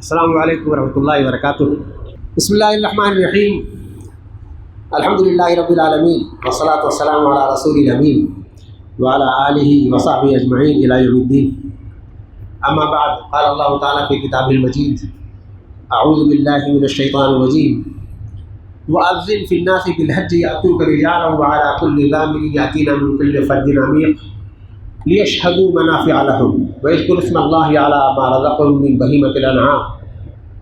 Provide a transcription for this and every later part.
السلام علیکم ورحمۃ اللہ وبرکاتہ۔ بسم اللہ الرحمن الرحیم، الحمد للہ رب العالمین، والصلاۃ والسلام علی رسول الامین وعلی آلہ وصحبہ اجمعین الی یوم الدین، اما بعد، قال اللہ تعالیٰ فی کتابہ المجید، اعوذ باللہ من الشیطان الرجیم، وأذن فی الناس بالحج یأتوک رجالا وعلی کل ضامر یأتین من کل فج عمیق لیشهدوا منافع لهم ويذكروا اسم الله على ما رزقهم من بهيمة الأنعام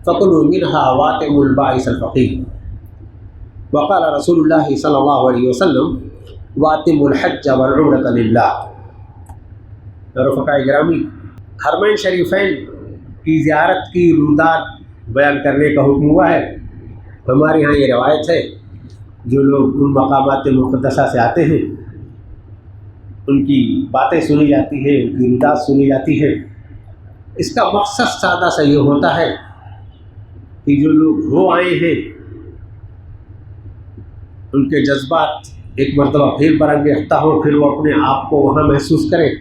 فكلوا منها واتموا البائس الفقير، وقال رسول الله صلى الله عليه وسلم واتموا الحج والعمرة لله۔ رفقاء گرامی، حرمین شریفین کی زیارت کی رودات بیان کرنے کا حکم ہوا ہے۔ ہمارے ہاں یہ روایت ہے، جو لوگ ان مقامات مقدسہ سے آتے ہیں ان کی باتیں سنی جاتی ہے، ان کی رودات سنی جاتی ہے۔ اس کا مقصد سادہ سا یہ ہوتا ہے کہ جو لوگ ہو آئے ہیں ان کے جذبات ایک مرتبہ پھر برانگیختہ ہوں، پھر وہ اپنے آپ کو وہاں محسوس کریں۔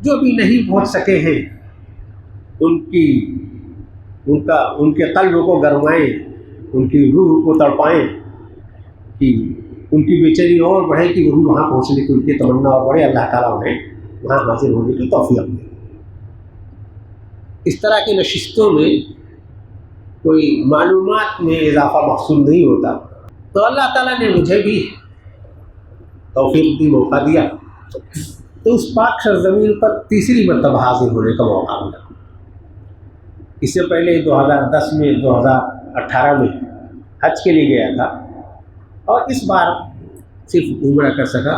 جو بھی نہیں پہنچ سکے ہیں ان کے قلب کو گرمائیں، ان کی روح کو تڑپائیں کہ ان کی بے چینی اور بڑھے کہ وہ وہاں پہنچنے کی ان کی تمنا اور بڑھے، اللہ تعالیٰ انہیں وہاں حاضر ہونے کی توفیق دے۔ اس طرح کی نشستوں میں کوئی معلومات میں اضافہ مقصود نہیں ہوتا، تو اللہ تعالیٰ نے مجھے بھی توفیق دی، موقع دیا، تو اس پاک سرزمین پر تیسری مرتبہ حاضر ہونے کا موقع ملا۔ اس سے پہلے 2010 میں 2018 میں حج کے لیے گیا تھا، اور اس بار صرف عمرہ کر سکا۔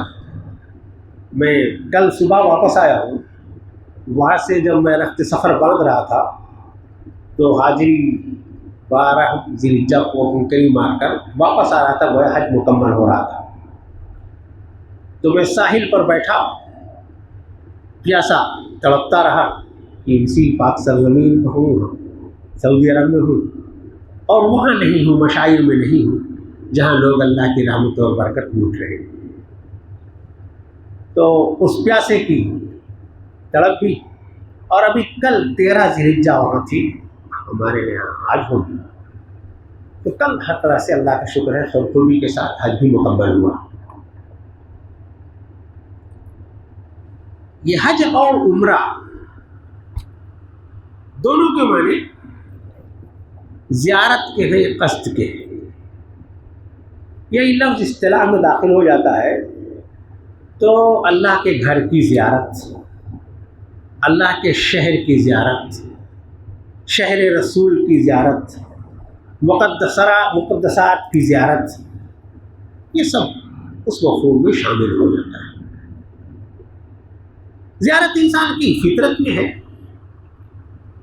میں کل صبح واپس آیا ہوں، وہاں سے جب میں رخت سفر باندھ رہا تھا تو حاجری 12 ذی الحجہ کو کنکری مار کر واپس آ رہا تھا، وہ حج مکمل ہو رہا تھا۔ تو میں ساحل پر بیٹھا پیاسا تڑپتا رہا کہ اسی پاک سرزمین میں ہوں، سعودی عرب میں ہوں، اور وہاں نہیں ہوں، مشاعر میں نہیں ہوں جہاں لوگ اللہ کی رحمت اور برکت لوٹ رہے ہیں۔ تو اس پیاسے کی تڑپ بھی، اور ابھی کل 13 ذی الحجہ وہاں تھی، ہمارے یہاں آج ہوگی، تو کل ہر طرح سے اللہ کا شکر ہے خوبی کے ساتھ حج بھی مکمل ہوا۔ یہ حج اور عمرہ دونوں کے معنی زیارت کے ہیں، قصد کے ہیں۔ یہی لفظ اصطلاح میں داخل ہو جاتا ہے تو اللہ کے گھر کی زیارت، اللہ کے شہر کی زیارت، شہر رسول کی زیارت، مقدسات کی زیارت، یہ سب اس مفہوم میں شامل ہو جاتا ہے۔ زیارت انسان کی فطرت میں ہے،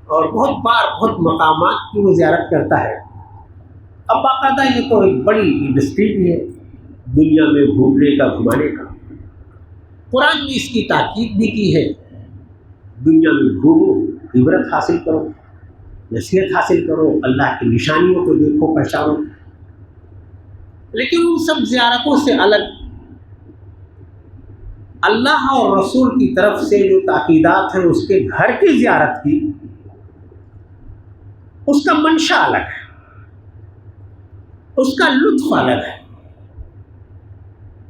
اور بہت بار بہت مقامات کی وہ زیارت کرتا ہے۔ اب باقاعدہ یہ تو ایک بڑی انڈسٹری بھی ہے دنیا میں گھومنے کا، گھمانے کا۔ قرآن نے اس کی تاکید بھی کی ہے، دنیا میں گھومو، عبرت حاصل کرو، نصیحت حاصل کرو، اللہ کی نشانیوں کو دیکھو، پہچانو۔ لیکن ان سب زیارتوں سے الگ اللہ اور رسول کی طرف سے جو تاکیدات ہیں اس کے گھر کی زیارت کی، اس کا منشا الگ ہے، اس کا لطف الگ ہے،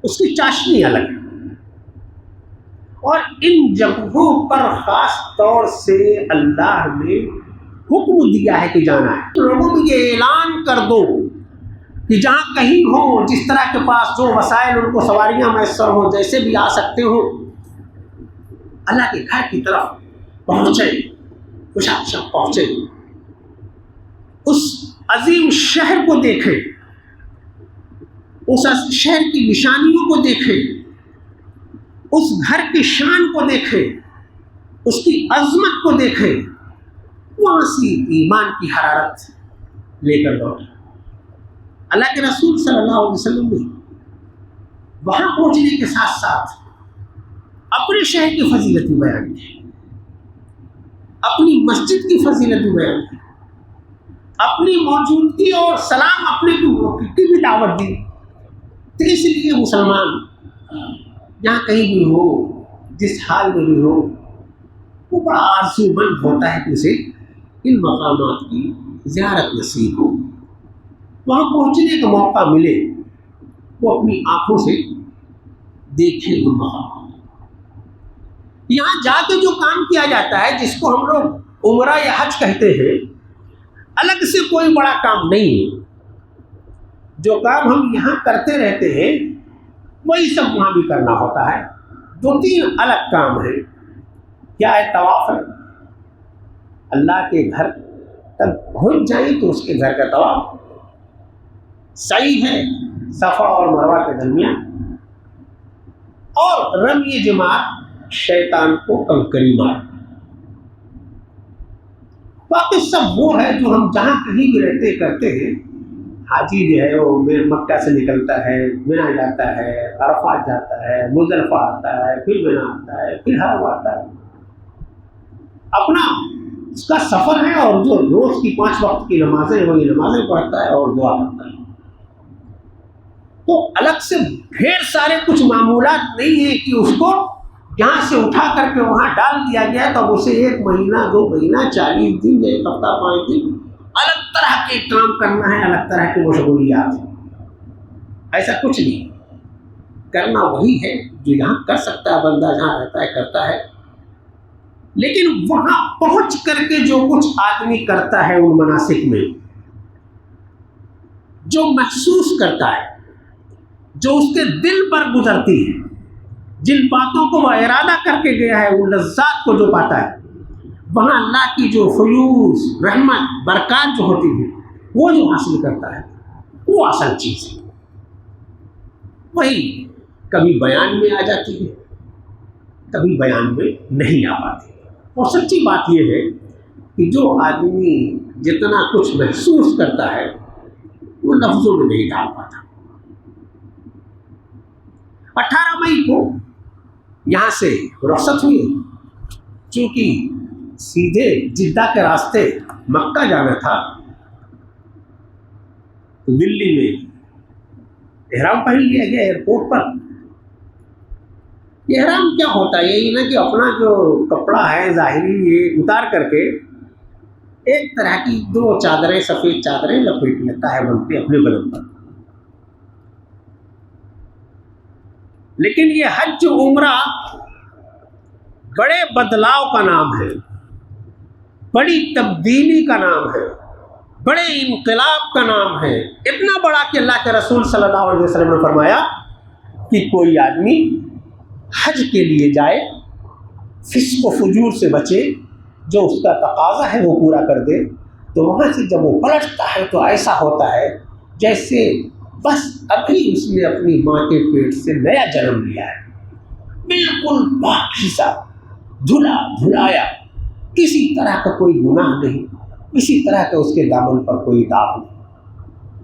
اس کی چاشنی الگ ہے۔ اور ان جگہوں پر خاص طور سے اللہ نے حکم دیا ہے کہ جانا ہے۔ لوگوں کو یہ اعلان کر دو کہ جہاں کہیں ہو، جس طرح کے پاس جو وسائل ان کو سواریاں میسر ہوں، جیسے بھی آ سکتے ہو، اللہ کے گھر کی طرف پہنچے، خوشاخ پہنچے، اس عظیم شہر کو دیکھیں، اس شہر کی نشانیوں کو دیکھیں، اس گھر کی شان کو دیکھیں، اس کی عظمت کو دیکھیں، وہاں سے ایمان کی حرارت لے کر لوٹیں۔ اللہ کے رسول صلی اللہ علیہ وسلم نے وہاں پہنچنے کے ساتھ ساتھ اپنے شہر کی فضیلت بھی بیان کی، اپنی مسجد کی فضیلت بھی بیان کی، اپنی موجودگی اور سلام اپنے کی بھی دعوت دی۔ تو اس لیے مسلمان جہاں کہیں بھی ہو، جس حال میں بھی ہو، وہ بڑا آرزو مند ہوتا ہے کہ اسے ان مقامات کی زیارت نصیب ہو، وہاں پہنچنے کا موقع ملے، وہ اپنی آنکھوں سے دیکھیں ان مقامات۔ یہاں جا کے جو کام کیا جاتا ہے، جس کو ہم لوگ عمرہ یا حج کہتے ہیں، الگ سے کوئی بڑا کام نہیں ہے۔ جو کام ہم یہاں کرتے رہتے ہیں وہی سب وہاں بھی کرنا ہوتا ہے۔ 2-3 الگ کام ہیں۔ کیا ہے؟ طواف ہے، اللہ کے گھر تک پہنچ جائیں تو اس کے گھر کا طواف، سعی ہے صفا اور مروہ کے درمیان، اور رمی جمار شیطان کو کنکری مار۔ باقی سب وہ ہے جو ہم جہاں کہیں بھی رہتے کرتے ہیں۔ حاجی جو ہے وہ مکہ سے نکلتا ہے، منا جاتا ہے، عرفات جاتا ہے، مزدلفہ آتا ہے، پھر منا آتا ہے، پھر حرم آتا ہے، اپنا اس کا سفر ہے، اور جو روز کی 5 وقت کی نمازیں وہی نمازیں پڑھتا ہے اور دعا کرتا ہے۔ تو الگ سے ڈھیر سارے کچھ معمولات نہیں ہیں کہ اس کو یہاں سے اٹھا کر کے وہاں ڈال دیا گیا تو اسے 1 مہینہ 2 مہینہ 40 دن 1 ہفتہ 5 دن الگ طرح کے کام کرنا ہے، الگ طرح کی مشغولیات ہیں۔ ایسا کچھ نہیں، کرنا وہی ہے جو یہاں کر سکتا ہے، بندہ جہاں رہتا ہے کرتا ہے۔ لیکن وہاں پہنچ کر کے جو کچھ آدمی کرتا ہے ان مناسک میں، جو محسوس کرتا ہے، جو اس کے دل پر گزرتی ہے، جن باتوں کو وہ ارادہ کر کے گیا ہے، ان لذات کو جو پاتا ہے، وہاں اللہ کی جو فیوز، رحمت، برکات جو ہوتی ہے وہ جو حاصل کرتا ہے وہ اصل چیز ہے۔ وہی کبھی بیان میں آ جاتی ہے، کبھی بیان میں نہیں آ پاتی۔ اور سچی بات یہ ہے کہ جو آدمی جتنا کچھ محسوس کرتا ہے وہ لفظوں میں نہیں ڈال پاتا۔ 18 مئی کو یہاں سے رخصت ہوئی، چونکہ سیدھے جدہ کے راستے مکہ جانا تھا، تو دلی میں احرام پہن لیا گیا ایئرپورٹ پر۔ احرام کیا ہوتا ہے؟ یہی نا کہ اپنا جو کپڑا ہے ظاہری یہ اتار کر کے ایک طرح کی 2 چادریں، سفید چادریں لپیٹ لیتا ہے بن کے اپنے بدن پر۔ لیکن یہ حج و عمرہ بڑے بدلاؤ کا نام ہے، بڑی تبدیلی کا نام ہے، بڑے انقلاب کا نام ہے۔ اتنا بڑا کہ اللہ کے رسول صلی اللہ علیہ وسلم نے فرمایا کہ کوئی آدمی حج کے لیے جائے، فسق و فجور سے بچے، جو اس کا تقاضا ہے وہ پورا کر دے، تو وہاں سے جب وہ پلٹتا ہے تو ایسا ہوتا ہے جیسے بس ابھی اس نے اپنی ماں کے پیٹ سے نیا جنم لیا ہے، بالکل پاکیزہ، دھلا دھلایا، کسی طرح کا کوئی گناہ نہیں، کسی طرح کا اس کے دامن پر کوئی داغ نہیں۔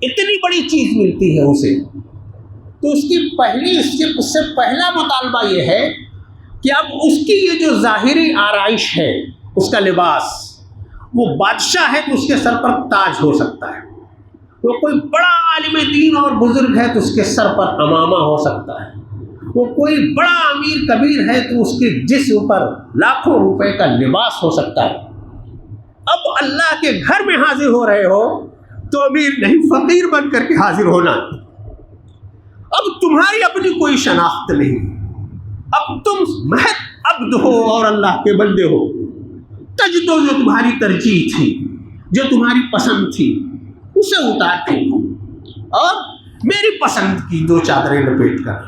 اتنی بڑی چیز ملتی ہے اسے۔ تو اس سے پہلا مطالبہ یہ ہے کہ اب اس کی یہ جو ظاہری آرائش ہے، اس کا لباس، وہ بادشاہ ہے تو اس کے سر پر تاج ہو سکتا ہے، وہ کوئی بڑا عالم دین اور بزرگ ہے تو اس کے سر پر عمامہ ہو سکتا ہے، وہ کوئی بڑا امیر کبیر ہے تو اس کے جسم پر لاکھوں روپے کا لباس ہو سکتا ہے۔ اب اللہ کے گھر میں حاضر ہو رہے ہو تو امیر نہیں، فقیر بن کر کے حاضر ہونا۔ اب تمہاری اپنی کوئی شناخت نہیں، اب تم محض عبد ہو اور اللہ کے بندے ہو۔ تجدو جو تمہاری ترجیح تھی، جو تمہاری پسند تھی، اسے اتار کے اور میری پسند کی 2 چادریں لپیٹ کر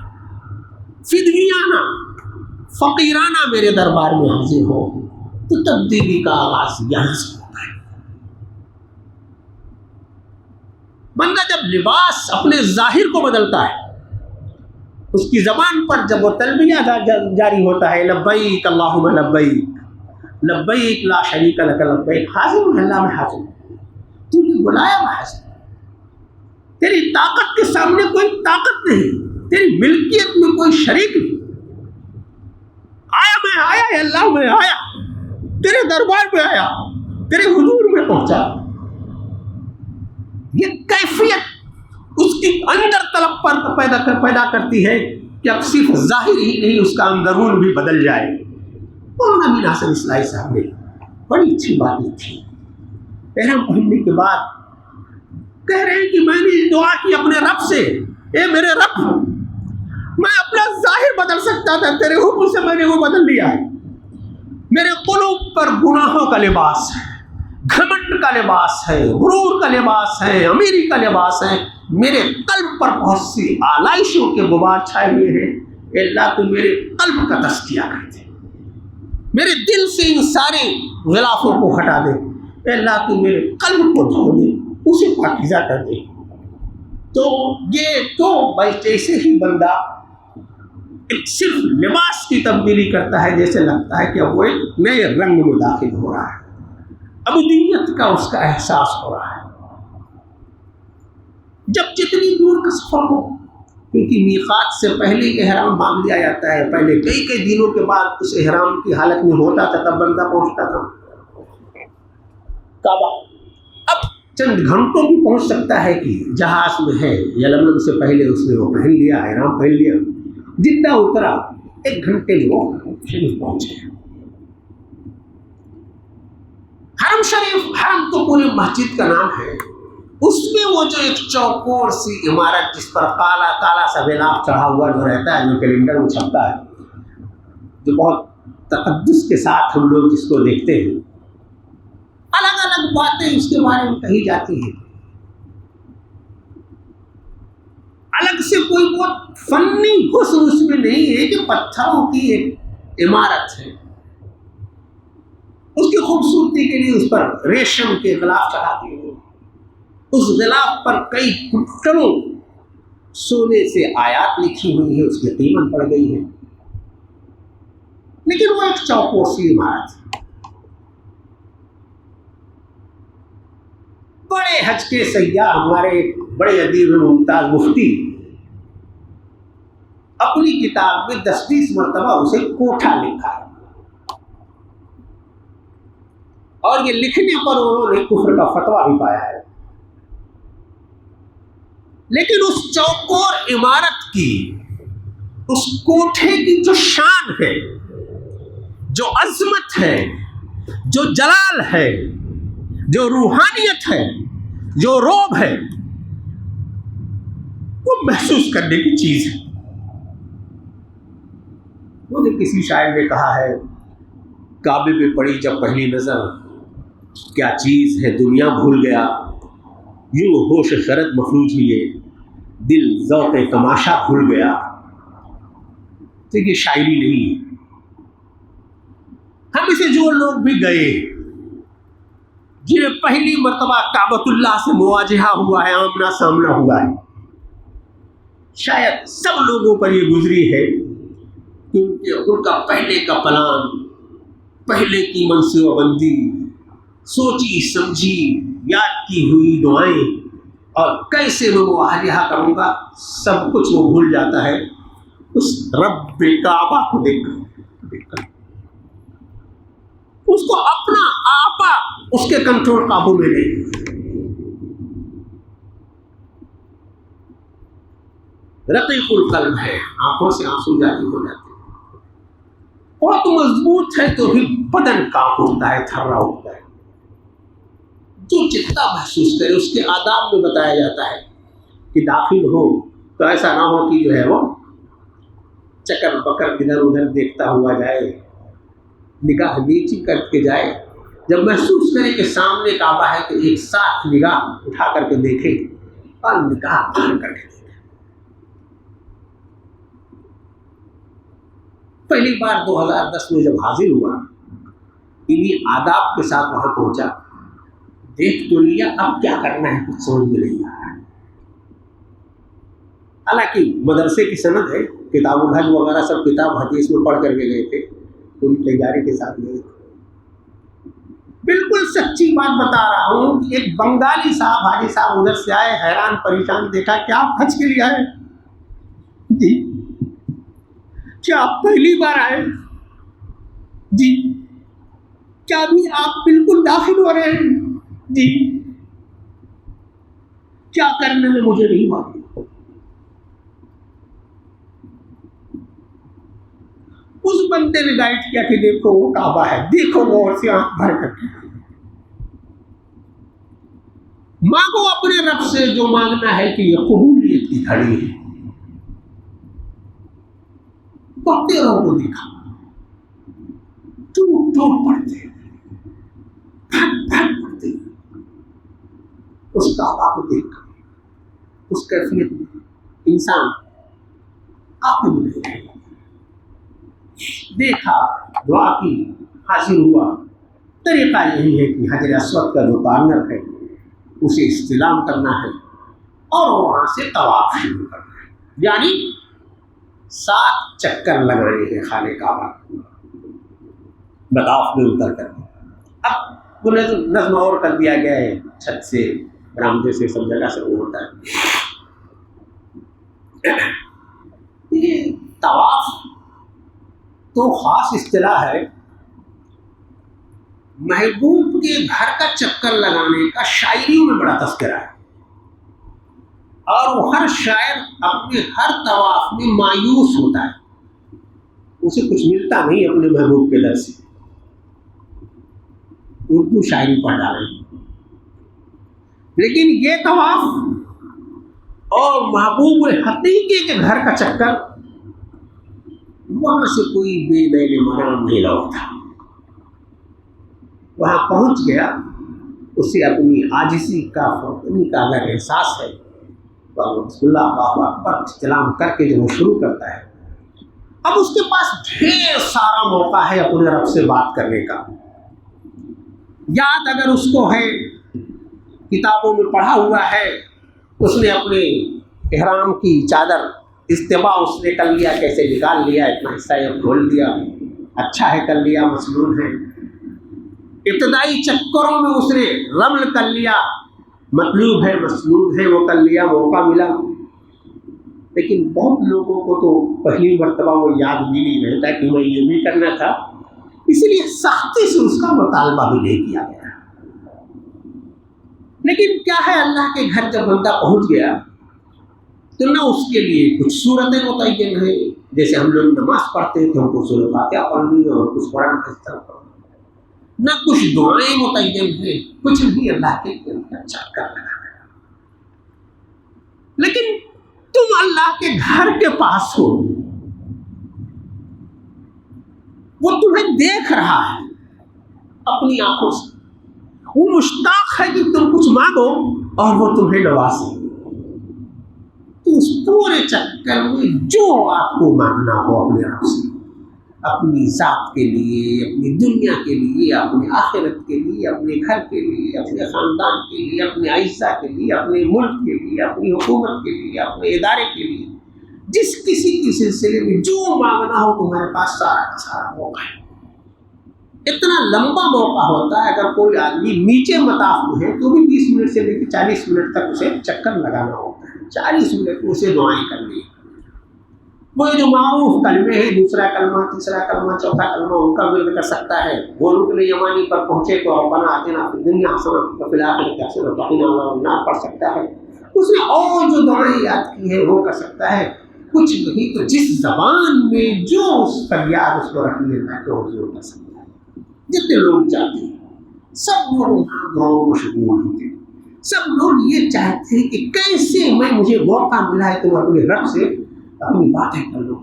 فدویانہ، فقیرانہ میرے دربار میں حاضر ہو، تو تبدیلی کا آغاز یہاں سے ہوتا ہے۔ بندہ جب لباس اپنے ظاہر کو بدلتا ہے، اس کی زبان پر جب وہ تلبیہ جاری ہوتا ہے، لبیک اللہم لبیک، لبیک لا شریک لک لبیک، حاضر ہوں اللہ میں حاضر ہوں، تو نے بلایا میں حاضر ہوں۔ تیری طاقت کے سامنے کوئی طاقت نہیں، تیری ملکیت میں کوئی شریک نہیں۔ میں آیا اللہ میں آیا، تیرے دربار میں آیا، تیرے حضور میں پہنچا۔ یہ کیفیت اس کی اندر طلب پر پیدا کرتی ہے کہ اب صرف ظاہر ہی نہیں، اس کا اندرون بھی بدل جائے۔ مولانا امین حسن اصلاحی صاحب نے بڑی اچھی باتیں تھی، احرام پہننے کے بعد کہہ رہے ہیں کہ میں نے دعا کی اپنے رب سے، اے میرے رب، میں اپنا ظاہر بدل سکتا تھا، تیرے حکم سے میں نے وہ بدل لیا ہے۔ میرے قلوب پر گناہوں کا لباس ہے، گھمنڈ کا لباس ہے، غرور کا لباس ہے، امیری کا لباس ہے، میرے قلب پر بہت سی آلائشوں کے غبار چھائے ہوئے ہیں۔ اے اللہ تو میرے قلب کا تزکیہ کر دے، میرے دل سے ان سارے غلافوں کو ہٹا دے۔ اے اللہ تو میرے قلب کو دھو دے، اسے پاکیزہ کر دے۔ تو یہ تو بس جیسے ہی بندہ صرف لباس کی تبدیلی کرتا ہے، جیسے لگتا ہے کہ وہ ایک نئے رنگ میں داخل ہو رہا ہے، ابدیت کا اس کا احساس ہو رہا ہے۔ جب جتنی دور کا سفر ہو، کیونکہ میقات سے پہلے احرام باندھ لیا جاتا ہے، پہلے کئی دنوں کے بعد اس احرام کی حالت میں ہوتا تھا، تب بندہ پہنچتا تھا کعبہ۔ اب چند گھنٹوں بھی پہنچ سکتا ہے کہ جہاز میں ہے، یلملم سے پہلے اس نے وہ پہن لیا، احرام پہن لیا، جدہ اترا، 1 گھنٹے میں وہ شریف پہنچ گیا۔ حرم شریف، حرم تو پورے مسجد کا نام ہے، اس میں وہ جو ایک چوکور سی عمارت جس پر کالا کالا سا غلاف چڑھا ہوا جو رہتا ہے، جو کیلنڈر میں چھپتا ہے، جو بہت تقدس کے ساتھ ہم لوگ جس کو دیکھتے ہیں، الگ الگ باتیں اس کے بارے میں کہی جاتی ہیں، الگ سے کوئی بہت فنی حسن اس میں نہیں ہے کہ پتھروں کی ایک عمارت ہے، اس کی خوبصورتی کے لیے اس پر ریشم کے غلاف چڑھا دیے ہوئے، اس غلاف پر کئی کٹڑوں سونے سے آیات لکھی ہوئی ہے، اس کی قیمت پڑ گئی ہے، لیکن وہ ایک چوکور سی عمارت ہے۔ بڑے حج کے سیاح، ہمارے بڑے ادیب ممتاز مفتی، اپنی کتاب میں 10-20 مرتبہ اسے کوٹھا لکھا ہے، اور یہ لکھنے پر انہوں نے کفر کا فتویٰ بھی پایا ہے۔ لیکن اس چوکور عمارت کی، اس کوٹھے کی جو شان ہے، جو عظمت ہے، جو جلال ہے، جو روحانیت ہے، جو روب ہے، وہ محسوس کرنے کی چیز ہے۔ مجھے کسی شاعر نے کہا ہے، کعبے پہ پڑی جب پہلی نظر، کیا چیز ہے دنیا بھول گیا، یوں ہوش خرد مفلوج ہوئے، دل ذوق تماشا بھول گیا۔ تو یہ شاعری نہیں ہے، ہم اسے جو لوگ بھی گئے، جنہیں پہلی مرتبہ کعبۃ اللہ سے مواجہہ ہوا ہے، آمنا سامنا ہوا ہے، شاید سب لوگوں پر یہ گزری ہے، کیونکہ ان کا پہلے کا پلان، پہلے کی منصوبہ بندی، سوچی سمجھی یاد کی ہوئی دعائیں، اور کیسے میں مواجہہ کروں گا، سب کچھ وہ بھول جاتا ہے اس رب کعبہ کو دیکھ کر۔ اس کو اپنا آپا اس کے کنٹرول قابو میں نہیں۔ رقیق القلب ہے، آنکھوں سے آنسو جاری ہو جاتے ہیں، بہت مضبوط ہے تو بھی بدن کانپ اٹھتا ہے، تھرا اٹھتا ہے۔ جو جتنا محسوس کرے، اس کے آداب میں بتایا جاتا ہے کہ داخل ہو تو ایسا نہ ہو کہ جو ہے وہ چکر بکر ادھر ادھر دیکھتا ہوا جائے، نگاہ نیچی کر کے جائے، جب محسوس کرے کہ سامنے کعبہ ہے تو ایک ساتھ نگاہ اٹھا کر کے دیکھے اور نگاہ باہر کر کے دیکھے۔ پہلی بار 2010 میں جب حاضر ہوا، انہی آداب کے ساتھ وہاں پہنچا، دیکھ تو لیا، اب کیا کرنا ہے کچھ سمجھ میں نہیں آ رہا ہے۔ حالانکہ مدرسے کی سند ہے، کتاب الحج وغیرہ سب کتاب حدیث میں پڑھ کر کے گئے تھے، پوری تیاری کے ساتھ گئے تھے۔ بالکل سچی بات بتا رہا ہوں کہ ایک بنگالی صاحب، حاجی صاحب ادھر سے آئے، حیران پریشان، دیکھا کیا آپ حج کے لیے آئے؟ جی۔ کیا آپ پہلی بار آئے؟ جی۔ کیا ابھی آپ بالکل داخل ہو رہے ہیں؟ جی۔ کیا کرنے میں مجھے نہیں معلوم۔ اس بندے نے گائیڈ کیا کہ دیکھو وہ کعبہ ہے، دیکھو غور سے آنکھ بھر کر کے، مانگو اپنے رب سے جو مانگنا ہے کہ یہ قبولیت کی گھڑی ہے. پڑھتے رہو وہ دیکھا ٹوٹ ٹوٹ پڑھتے پھٹ پھٹ پڑھتے اس کا آپ دیکھ کر اس کیفیت میں انسان آپ میں نہیں رہے. دیکھا دعا کی حاصل ہوا. طریقہ یہی ہے کہ حجر اسود کا جو کارنر ہے اسے استلام کرنا ہے اور وہاں سے طواف شروع کرنا ہے. یعنی 7 چکر لگانے ہیں خانہ کعبہ بطاف میں اتر کر. اب وہ نظم اور کر دیا گیا ہے چھت سے برآمدے سے سب جگہ سے وہ ہوتا ہے. یہ طواف تو خاص اصطلاح ہے. محبوب کے گھر کا چکر لگانے کا شاعریوں میں بڑا تذکرہ ہے اور وہ ہر شاعر اپنے ہر طواف میں مایوس ہوتا ہے. اسے کچھ ملتا نہیں اپنے محبوب کے در سے. اردو شاعری پڑھ ڈالے لیکن یہ طواف اور محبوب حقیقی کے گھر کا چکر وہاں سے کوئی بے نین مرام نہیں لوٹا. وہاں پہنچ گیا اسے اپنی عاجزی کا فرقنی کا اگر احساس ہے تو بسم اللہ اللہ اکبر استلام کر کے جو وہ شروع کرتا ہے. اب اس کے پاس ڈھیر سارا موقع ہے اپنے رب سے بات کرنے کا. یاد اگر اس کو ہے کتابوں میں پڑھا ہوا ہے اس نے اپنے احرام کی چادر استباء اس نے کر لیا کیسے نکال لیا اتنا حصہ یہ کھول دیا اچھا ہے کر لیا مسنون ہے. ابتدائی چکروں میں اس نے رمل کر لیا مطلوب ہے مسنون ہے وہ کر لیا موقع ملا. لیکن بہت لوگوں کو تو پہلی مرتبہ وہ یاد بھی نہیں رہتا کہ میں یہ بھی کرنا تھا اسی لیے سختی سے اس کا مطالبہ بھی نہیں کیا گیا. لیکن کیا ہے اللہ کے گھر جب بندہ پہنچ گیا تو نہ اس کے لیے کچھ صورتیں متعین ہیں جیسے ہم لوگ نماز پڑھتے ہیں تو ہم کو سورۃ فاتحہ پڑھنی ہے اور کچھ قرآن کا حصہ پڑھنا نہ کچھ دعائیں متعین ہیں کچھ بھی اللہ کے چکر لگانا. لیکن تم اللہ کے گھر کے پاس ہو وہ تمہیں دیکھ رہا ہے اپنی آنکھوں سے. وہ مشتاق ہے کہ تم کچھ مانگو اور وہ تمہیں نوازے. تو اس پورے چکر میں جو آپ کو مانگنا ہو اپنے آپ سے اپنی ذات کے لیے اپنی دنیا کے لیے اپنے آخرت کے لیے اپنے گھر کے لیے اپنے خاندان کے لیے اپنے اعزہ کے لیے اپنے ملک کے لیے اپنی حکومت کے لیے اپنے ادارے کے لیے جس کسی کے سلسلے میں جو مانگنا ہو تمہارے پاس سارا کا سارا موقع ہے. اتنا لمبا موقع ہوتا ہے اگر کوئی آدمی نیچے مطاف میں ہے تو بھی 20 منٹ سے لے کے 40 منٹ تک اسے چکر لگانا ہوتا ہے. 40 منٹ میں اسے دعائیں کرنی ہے. وہ جو معروف کلمے ہیں دوسرا کلمہ تیسرا کلمہ چوتھا کلمہ ان کا ورد کر سکتا ہے. وہ رکن یمانی پر پہنچے تو ربنا آتنا فی الدنیا حسنہ وفی الآخرۃ حسنہ وقنا عذاب النار پڑھ سکتا ہے. اس نے اور جو دعائیں یاد کی ہیں وہ کر سکتا ہے. کچھ نہیں تو جس زبان میں جو اس فریاد اس کو رکھنی ہے تو وہ کر سکتا ہے. جتنے لوگ چاہتے ہیں سب لوگ دعاؤں مشغول ہوتے ہیں. سب لوگ یہ چاہتے ہیں کہ کیسے مجھے موقع ملا ہے تو اپنے رب سے اپنی باتیں کر لو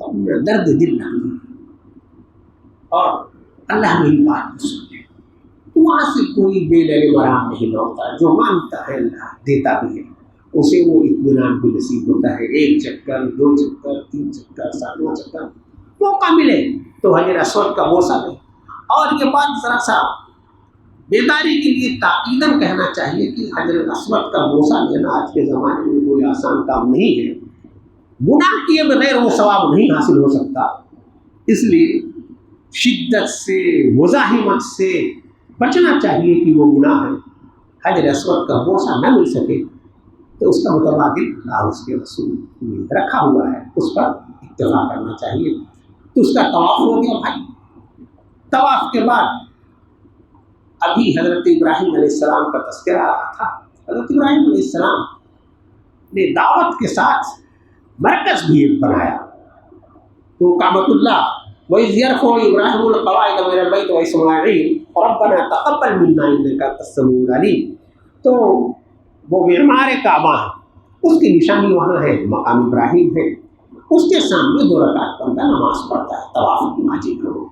اپنا درد دل رکھ لو اور اللہ میری بات کو سنے. وہاں سے کوئی بے لہر مرام نہیں لوٹتا. جو مانگتا ہے اللہ دیتا بھی ہے اسے وہ اطمینان بھی نصیب ہوتا ہے. 1 چکر 2 چکر 3 چکر 7واں چکر موقع ملے تو حجر اسود کا بوسہ لے. اور یہ بات ذرا سا بیداری کے لیے تاکیداً کہنا چاہیے کہ حجر اسود کا بوسہ لینا آج کے زمانے میں کوئی آسان کام نہیں ہے. گناہ کیے بغیر وہ ثواب نہیں حاصل ہو سکتا. اس لیے شدت سے مزاحمت سے بچنا چاہیے کہ وہ گناہ ہے. حجر اسود کا بوسہ نہ مل سکے تو اس کا متبادل اللہ اس کے رسول نے رکھا ہوا ہے اس پر اتباع کرنا چاہیے. تو اس کا طواف ہو گیا بھائی. طواف کے بعد ابھی حضرت ابراہیم علیہ السلام کا تذکرہ آ رہا تھا. حضرت ابراہیم علیہ السلام نے دعوت کے ساتھ مرکز بھی ایک بنایا. تو کعبۃ اللہ وَإِذْ يَرْفَعُ إِبْرَاهِيمُ الْقَوَاعِدَ مِنَ الْبَيْتِ وَإِسْمَاعِيلُ رَبَّنَا تَقَبَّلْ مِنَّا إِنَّكَ أَنْتَ السَّمِيعُ الْعَلِيمُ. تو وہ معمار کعبہ ہے، اس کی نشانی وہاں ہے، مقام ابراہیم ہے، اس کے سامنے 2 رکعت بندہ نماز پڑھتا ہے طواف کی واجب لوگ۔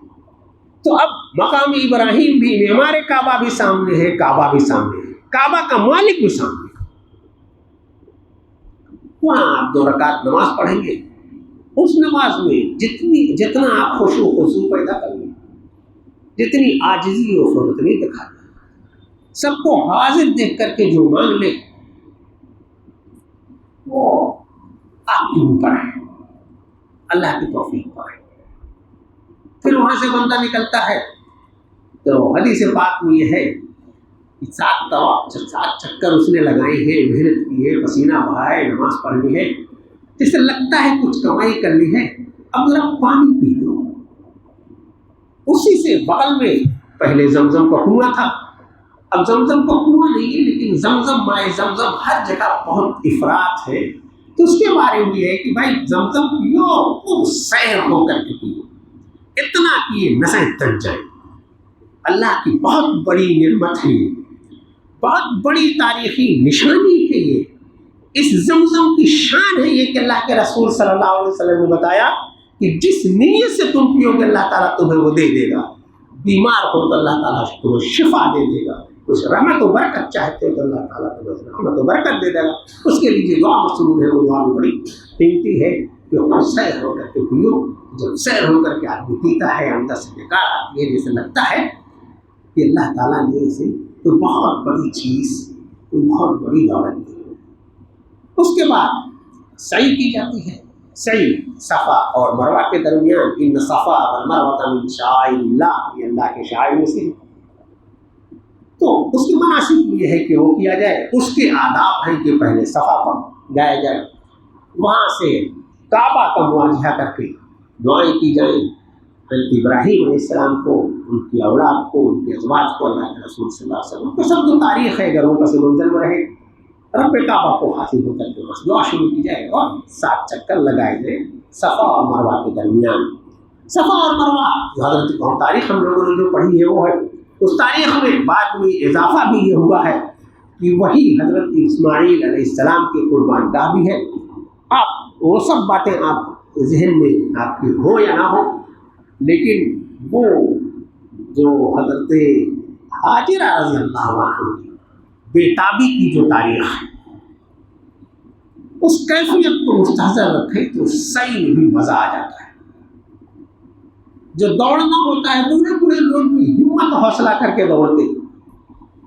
تو اب مقام ابراہیم بھی، معمار کعبہ بھی سامنے ہے، کعبہ بھی سامنے ہے، کعبہ کا مالک بھی سامنے ہے، وہاں آپ 2 رکعت نماز پڑھیں گے۔ اس نماز میں جتنا آپ خشوع و خضوع پیدا کریں گے، جتنی عاجزی و فروتنی دکھا دیں، سب کو حاضر دیکھ کر کے جو مانگ لے وہ آپ کے اوپر ہے، اللہ کی توفیق پر ہے۔ پھر وہاں سے بندہ نکلتا ہے تو حدیث پاک میں یہ ہے کہ 7 چکر اس نے لگائے ہیں، محنت کی ہے، پسینہ بہایا ہے، نماز پڑھنی ہے، جسے لگتا ہے کچھ کمائی کرنی ہے، اب ذرا پانی پی لو۔ اسی سے بغل میں پہلے زمزم کا کنواں تھا، اب زمزم کا کنواں نہیں ہے، لیکن زمزم مائے زمزم ہر جگہ بہت افراط ہے، تو اس کے بارے میں یہ ہے کہ بھائی زمزم پیو، خوب سیر ہو کر کے پیو، اتنا کہ نسیں تن جائیں۔ اللہ کی بہت بڑی نعمت ہے، بہت بڑی تاریخی نشانی ہے یہ، اس زمزم کی شان ہے یہ کہ اللہ کے رسول صلی اللہ علیہ وسلم نے بتایا کہ جس نیت سے تم پیو گے اللہ تعالیٰ تمہیں وہ دے دے گا، بیمار ہو تو اللہ تعالیٰ تمہیں شفا دے دے گا، کچھ رحمت و برکت چاہتے ہو تو اللہ تعالیٰ تمہیں رحمت و برکت دے دے گا، اس کے لیے دعا مصنون ہے، وہ دعا بڑی قیمتی ہے کہ وہ سیر ہو کر کے پیو۔ جب سیر ہو کر کے آدمی پیتا ہے اندر سے بیکار آتی ہے، جیسے لگتا ہے کہ اللہ تعالیٰ نے اسے کوئی بہت بڑی چیز، کوئی بہت بڑی دولت دی۔ اس کے بعد سعی کی جاتی ہے، سعی صفا اور مروہ کے درمیان، ان صفا والمروہ من شعائر اللہ، یہ اللہ کے شعائر میں سے، تو اس کی مناسب یہ ہے کہ وہ کیا جائے۔ اس کے آداب ہیں کہ پہلے صفا پر جایا جائے، وہاں سے کعبہ کا مواجہہ کر کے دعائیں کی جائیں، حضرت ابراہیم علیہ السلام کو، ان کی اولاد کو، ان کے ازواج کو، اللہ کے رسول صلی اللہ علیہ وسلم کو، سب جو تاریخ ہے اگر وہ پس منظر میں رہے، رب کعبہ کو حاصل ہو کر کے بس دعا شروع کی جائے اور 7 چکر لگائے جائیں صفا اور مروہ کے درمیان۔ صفا اور مروہ جو حضرت تاریخ ہم لوگوں نے جو پڑھی ہے وہ ہے، اس تاریخ میں بعد میں اضافہ بھی یہ ہوا ہے کہ وہی حضرت اسماعیل علیہ السلام کی قربان گاہ بھی ہے۔ آپ وہ سب باتیں آپ ذہن میں آپ کی ہو یا نہ ہو، لیکن وہ جو حضرت حاجرہ رضی اللہ عنہ کی بیتابی کی جو تاریخ ہے، اس کیفیت کو مستحضر رکھے تو سعی میں بھی مزہ آ جاتا ہے۔ جو دوڑنا ہوتا ہے پورے لوگ بھی ہمت حوصلہ کر کے دوڑتے،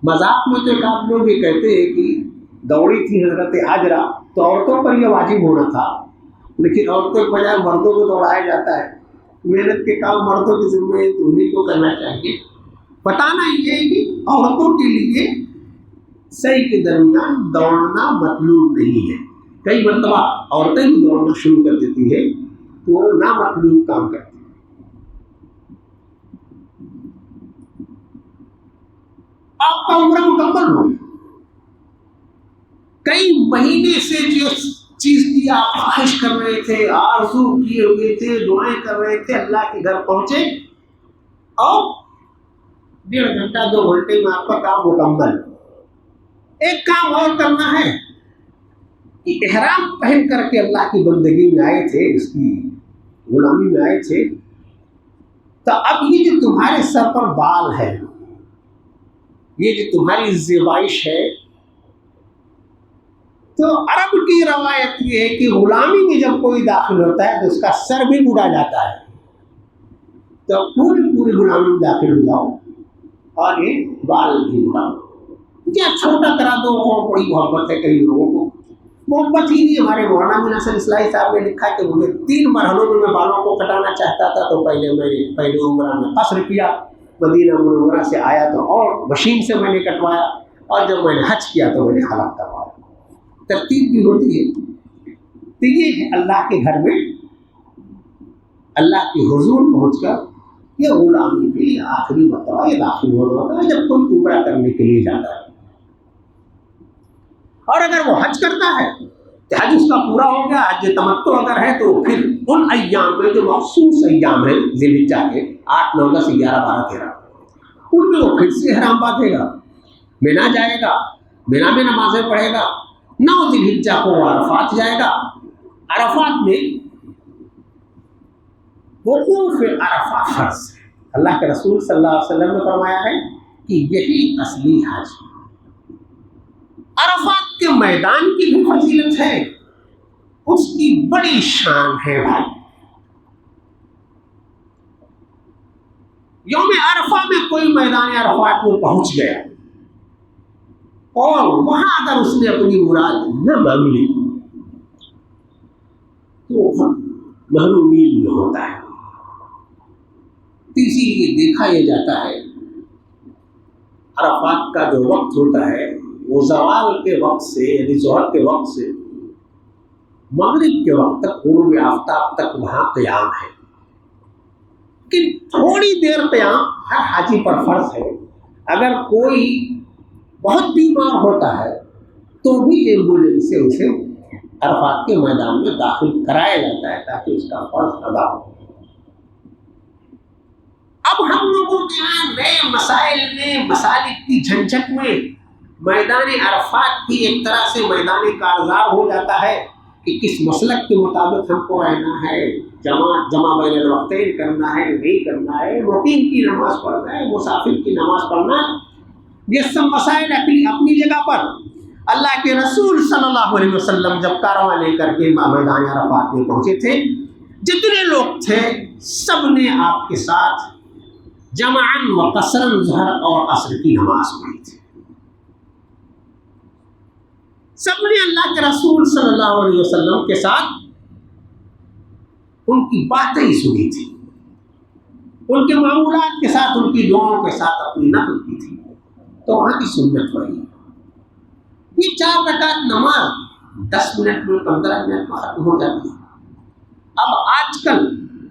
مذاق میں تو ایک آدھ لوگ یہ کہتے ہیں کہ دوڑی تھی حضرت حاجرہ تو عورتوں پر یہ واجب ہونا تھا، لیکن عورتوں کے بجائے مردوں کو دوڑایا جاتا ہے، محنت کے کام مردوں کے ذمہ ہے تو انہیں کو کرنا چاہیے۔ بتانا یہ ہے کہ عورتوں کے لیے سعی کے درمیان دوڑنا مطلوب نہیں ہے، کئی مرتبہ عورتیں بھی دوڑنا شروع کر دیتی ہے تو وہ نامطلوب کام کرتی ہیں۔ آپ کا عمرہ مکمل ہو، کئی مہینے سے جس چیز کی آپ خواہش کر رہے تھے، آرزو کیے ہوئے تھے، دعائیں کر رہے تھے، اللہ کے گھر پہنچے اور 1.5 گھنٹہ 2 گھنٹے میں آپ کا کام مکمل۔ ایک کام اور کرنا ہے کہ احرام پہن کر کے اللہ کی بندگی میں آئے تھے، اس کی غلامی میں آئے تھے، تو اب یہ جو تمہارے سر پر بال ہے، یہ جو تمہاری زیبائش ہے، تو عرب کی روایت یہ ہے کہ غلامی میں جب کوئی داخل ہوتا ہے تو اس کا سر بھی بوڑھا جاتا ہے، تو پوری غلامی میں داخل ہو جاؤ اور یہ بال بھی اڑاؤ۔ کیا چھوٹا کرا دو، اور بڑی محبت ہے کئی لوگوں کو، محبت ہی نہیں۔ ہمارے مولانا مین حسن اصلاحی صاحب نے لکھا کہ مجھے 3 مرحلوں میں بالوں کو کٹانا چاہتا تھا، تو پہلے عمرہ میں قصر کیا، مدینہ منورہ سے آیا تو اور مشین سے میں نے کٹوایا، اور جب میں نے حج کیا تو میں نے حلق کروایا۔ ترتیب بھی ہوتی ہے۔ تو یہ ہے اللہ کے گھر میں اللہ کے حضور پہنچ کر یہ غلامی بھی آخری مرتبہ یہ داخل ہونا ہوتا ہے جب کوئی عمرہ کرنے کے لیے جاتا ہے۔ اور اگر وہ حج کرتا ہے تو حج اس کا پورا ہو گیا، حج تمتع اگر ہے تو پھر ان ایام میں جو مخصوص ایام ہیں ذی الحجہ کے 8، 9، 10، 11، 12، 13، ان میں وہ پھر سے احرام باندھے گا، مینا جائے گا، مینا میں نمازیں پڑھے گا، 9 ذی الحجہ کو عرفات جائے گا، عرفات میں وقوف عرفہ فرض ہے۔ اللہ کے رسول صلی اللہ علیہ وسلم نے فرمایا ہے کہ یہی اصلی حج۔ عرفات کے میدان کی بھی فضیلت ہے، اس کی بڑی شان ہے بھائی۔ یوم عرفہ میں کوئی میدان عرفات میں پہنچ گیا اور وہاں اگر اس نے اپنی مراد نہ مانگ لی تو محرومی میں ہوتا ہے۔ اسی لیے دیکھا یہ جاتا ہے عرفات کا جو وقت ہوتا ہے وہ زوال کے وقت سے، یعنی ظہر کے وقت سے مغرب کے وقت تک، غروب آفتاب تک وہاں قیام ہے۔ لیکن تھوڑی دیر قیام ہر حاجی پر فرض ہے۔ اگر کوئی بہت بیمار ہوتا ہے تو بھی ایمبولینس سے اسے عرفات کے میدان میں داخل کرایا جاتا ہے تاکہ اس کا فرض ادا ہو۔ اب ہم لوگوں کے یہاں نئے مسائل میں، مسالک کی جھنجھٹ میں میدان عرفات بھی ایک طرح سے میدان کارزار ہو جاتا ہے کہ کس مسلک کے مطابق ہم کو رہنا ہے، جمع بین الوقتین کرنا ہے نہیں کرنا ہے، مقیم کی نماز پڑھنا ہے، مسافر کی نماز پڑھنا ہے۔ یہ سب مسائل اپنی جگہ پر۔ اللہ کے رسول صلی اللہ علیہ وسلم جب کارواں لے کر کے میدان عرفات میں پہنچے تھے، جتنے لوگ تھے سب نے آپ کے ساتھ جمعاً و قصراً ظہر اور عصر کی نماز پڑھی تھی۔ سب نے اللہ کے رسول صلی اللہ علیہ وسلم کے ساتھ ان کی باتیں سنی تھی، ان کے معمولات کے ساتھ، ان کی دعاؤں کے ساتھ اپنی نقل کی تھی، تو وہاں کی سنت پڑھی۔ یہ 4 رکعت نماز 10 منٹ میں، 15 منٹ میں ختم ہو جاتی ہے۔ اب آج کل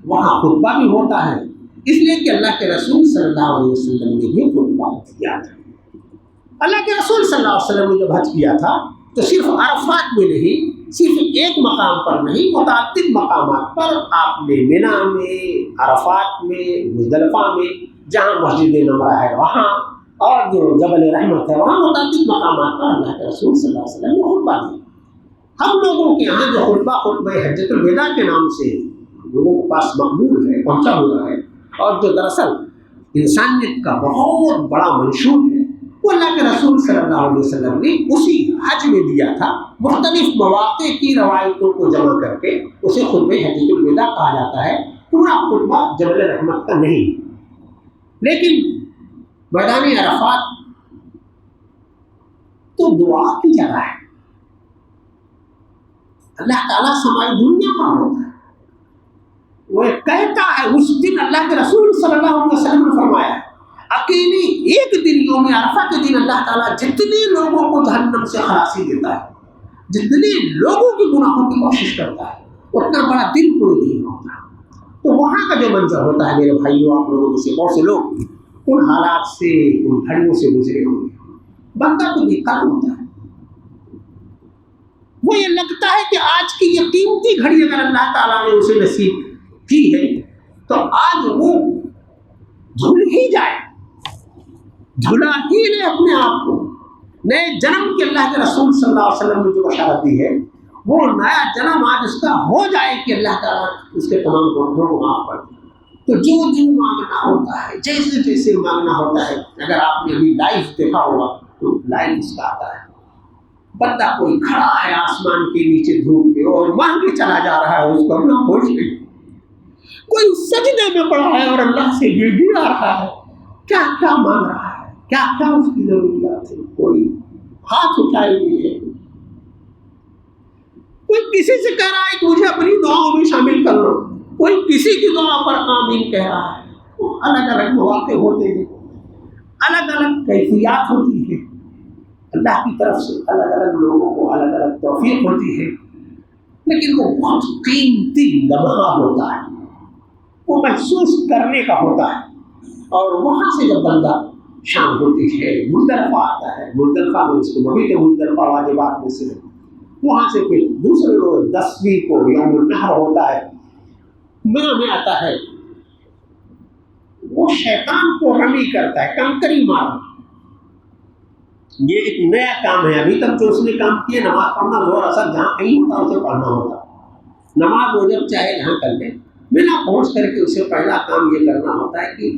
وہاں خطبہ بھی ہوتا ہے، اس لیے کہ اللہ کے رسول صلی اللہ علیہ وسلم نے یہ خطبہ کیا تھا۔ اللہ کے رسول صلی اللہ علیہ وسلم نے جب حج کیا تھا تو صرف عرفات میں نہیں، صرف ایک مقام پر نہیں، متعدد مقامات پر آپ نے مینا میں، عرفات میں، مزدلفہ میں، جہاں مسجد نمرہ ہے وہاں، اور جو جبل رحمت ہے وہاں، متعدد مقامات پر اللہ کے رسول صلی اللہ علیہ وسلم نے خطبہ دیا۔ ہم لوگوں کے یہاں جو خطبہ حجۃ الوداع کے نام سے لوگوں کے پاس مقبول ہے، پہنچا ہوا ہے، اور جو دراصل انسانیت کا بہت بڑا منشور ہے، وہ اللہ کے رسول صلی اللہ علیہ وسلم نے اسی حج میں دیا تھا۔ مختلف مواقع کی روایتوں کو جمع کر کے اسے خطبہ حجۃ الوداع کہا جاتا ہے۔ پورا خطبہ جبل رحمت کا نہیں، لیکن میدان عرفات تو دعا کی جگہ ہے۔ اللہ تعالیٰ سمائی دنیا پر ہوتا ہے، وہ کہتا ہے اس دن اللہ کے رسول صلی اللہ علیہ وسلم نے فرمایا اکیلی ایک دن یوم عرفہ کے دن اللہ تعالیٰ جتنے لوگوں کو جہنم سے خلاصی دیتا ہے، جتنے لوگوں کی گناہوں کی کوشش کرتا ہے، اتنا بڑا دل کوئی نہیں ہوتا۔ تو وہاں کا جو منظر ہوتا ہے میرے بھائیوں، آپ لوگوں میں سے بہت سے لوگ ان حالات سے، ان گھڑیوں سے گزرے ہوں گے، بندہ کو دیکھتا ہوتا ہے، وہ یہ لگتا ہے کہ آج کی یہ قیمتی گھڑی اگر اللہ تعالیٰ نے اسے نصیب کی ہے تو آج وہ دھل ہی جائے، دھلا ہی لے اپنے آپ کو۔ نئے جنم کے اللہ کے رسول صلی اللہ علیہ وسلم نے جو بشارت دی ہے، وہ نیا جنم آج اس کا ہو جائے کہ اللہ تعالیٰ اس کے تمام گناہوں کو معاف کر دے۔ تو جو مانگنا ہوتا ہے، جیسے جیسے مانگنا ہوتا ہے، اگر آپ نے ابھی لائف دیکھا ہوگا تو لائف اس کا آتا ہے، بندہ کوئی کھڑا ہے آسمان کے نیچے دھوپ پہ اور مانگے چلا جا رہا ہے، اس کو اپنا ہوش نہیں، کوئی سجدے میں پڑا ہے اور اللہ سے گر آ رہا ہے، کیا کیا مانگ رہا ہے، کیا کیا اس کی ضروریات ہے، کوئی ہاتھ اٹھائے ہوئے ہے، کوئی کسی سے کہہ رہا ہے کہ مجھے اپنی دعاؤں میں شامل کر لو، کوئی کسی کی دعا پر آمین کہہ رہا ہے۔ الگ الگ مواقع ہوتے ہیں، الگ الگ کیفیات ہوتی ہے، اللہ کی طرف سے الگ الگ لوگوں کو الگ الگ توفیق ہوتی ہے، لیکن وہ بہت قیمتی لمحہ ہوتا ہے، وہ محسوس کرنے کا ہوتا ہے۔ اور وہاں سے جب بندہ شام ہوتی ہے مزدلفہ آتا ہے، مزدلفہ میں اس کو مبیت مزدلفہ واجبات میں سے، وہاں سے پھر دوسرے روز 10ویں کو یوم النحر ہوتا ہے، منہ میں آتا ہے، وہ شیطان کو رمی کرتا ہے، کنکری مارنا، یہ ایک نیا کام ہے، ابھی تک جو اس نے کام کیا نماز پڑھنا زور اثر جہاں کہیں ہوتا اسے پڑھنا ہوتا، نماز وہ جب چاہے جہاں کر لے، بنا پہنچ کر کے اسے پہلا کام یہ کرنا ہوتا ہے کہ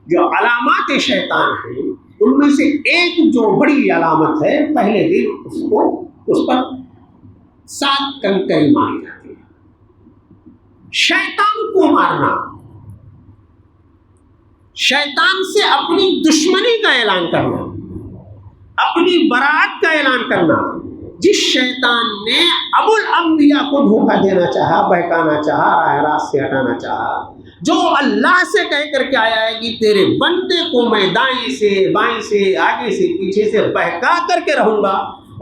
جو علامات شیطان ہیں ان میں سے ایک جو بڑی علامت ہے، پہلے دن اس پر 7 کنکری ماری جاتی ہے۔ شیطان کو مارنا، شیطان سے اپنی دشمنی کا اعلان کرنا، اپنی برات کا اعلان کرنا۔ جس شیطان نے ابو الانبیاء کو دھوکہ دینا چاہا، بہکانا چاہا، راہ راست سے ہٹانا چاہا، جو اللہ سے کہہ کر کے آیا ہے کہ تیرے بندے کو میں دائیں سے بائیں سے آگے سے پیچھے سے بہکا کر کے رہوں گا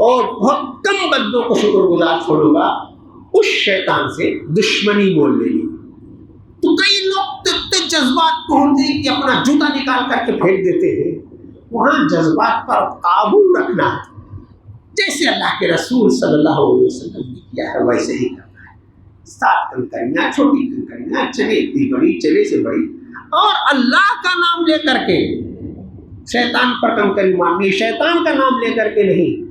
اور بہت کم بندوں کو شکر گزار چھوڑوں گا، اس شیطان سے دشمنی بول لینی۔ تو کئی لوگ اتنے جذبات کو ہوتے ہیں کہ اپنا جوتا نکال کر کے پھینک دیتے ہیں۔ وہاں جذبات پر قابو رکھنا ہے، جیسے اللہ کے رسول صلی اللہ علیہ وسلم نے کیا ہے ویسے ہی کرنا ہے۔ 7 کنکریاں، چھوٹی کنکریاں، چلے اتنی بڑی چلے سے بڑی، اور اللہ کا نام لے کر کے شیطان پر کنکری مارنی، شیطان کا نام لے کر کے نہیں،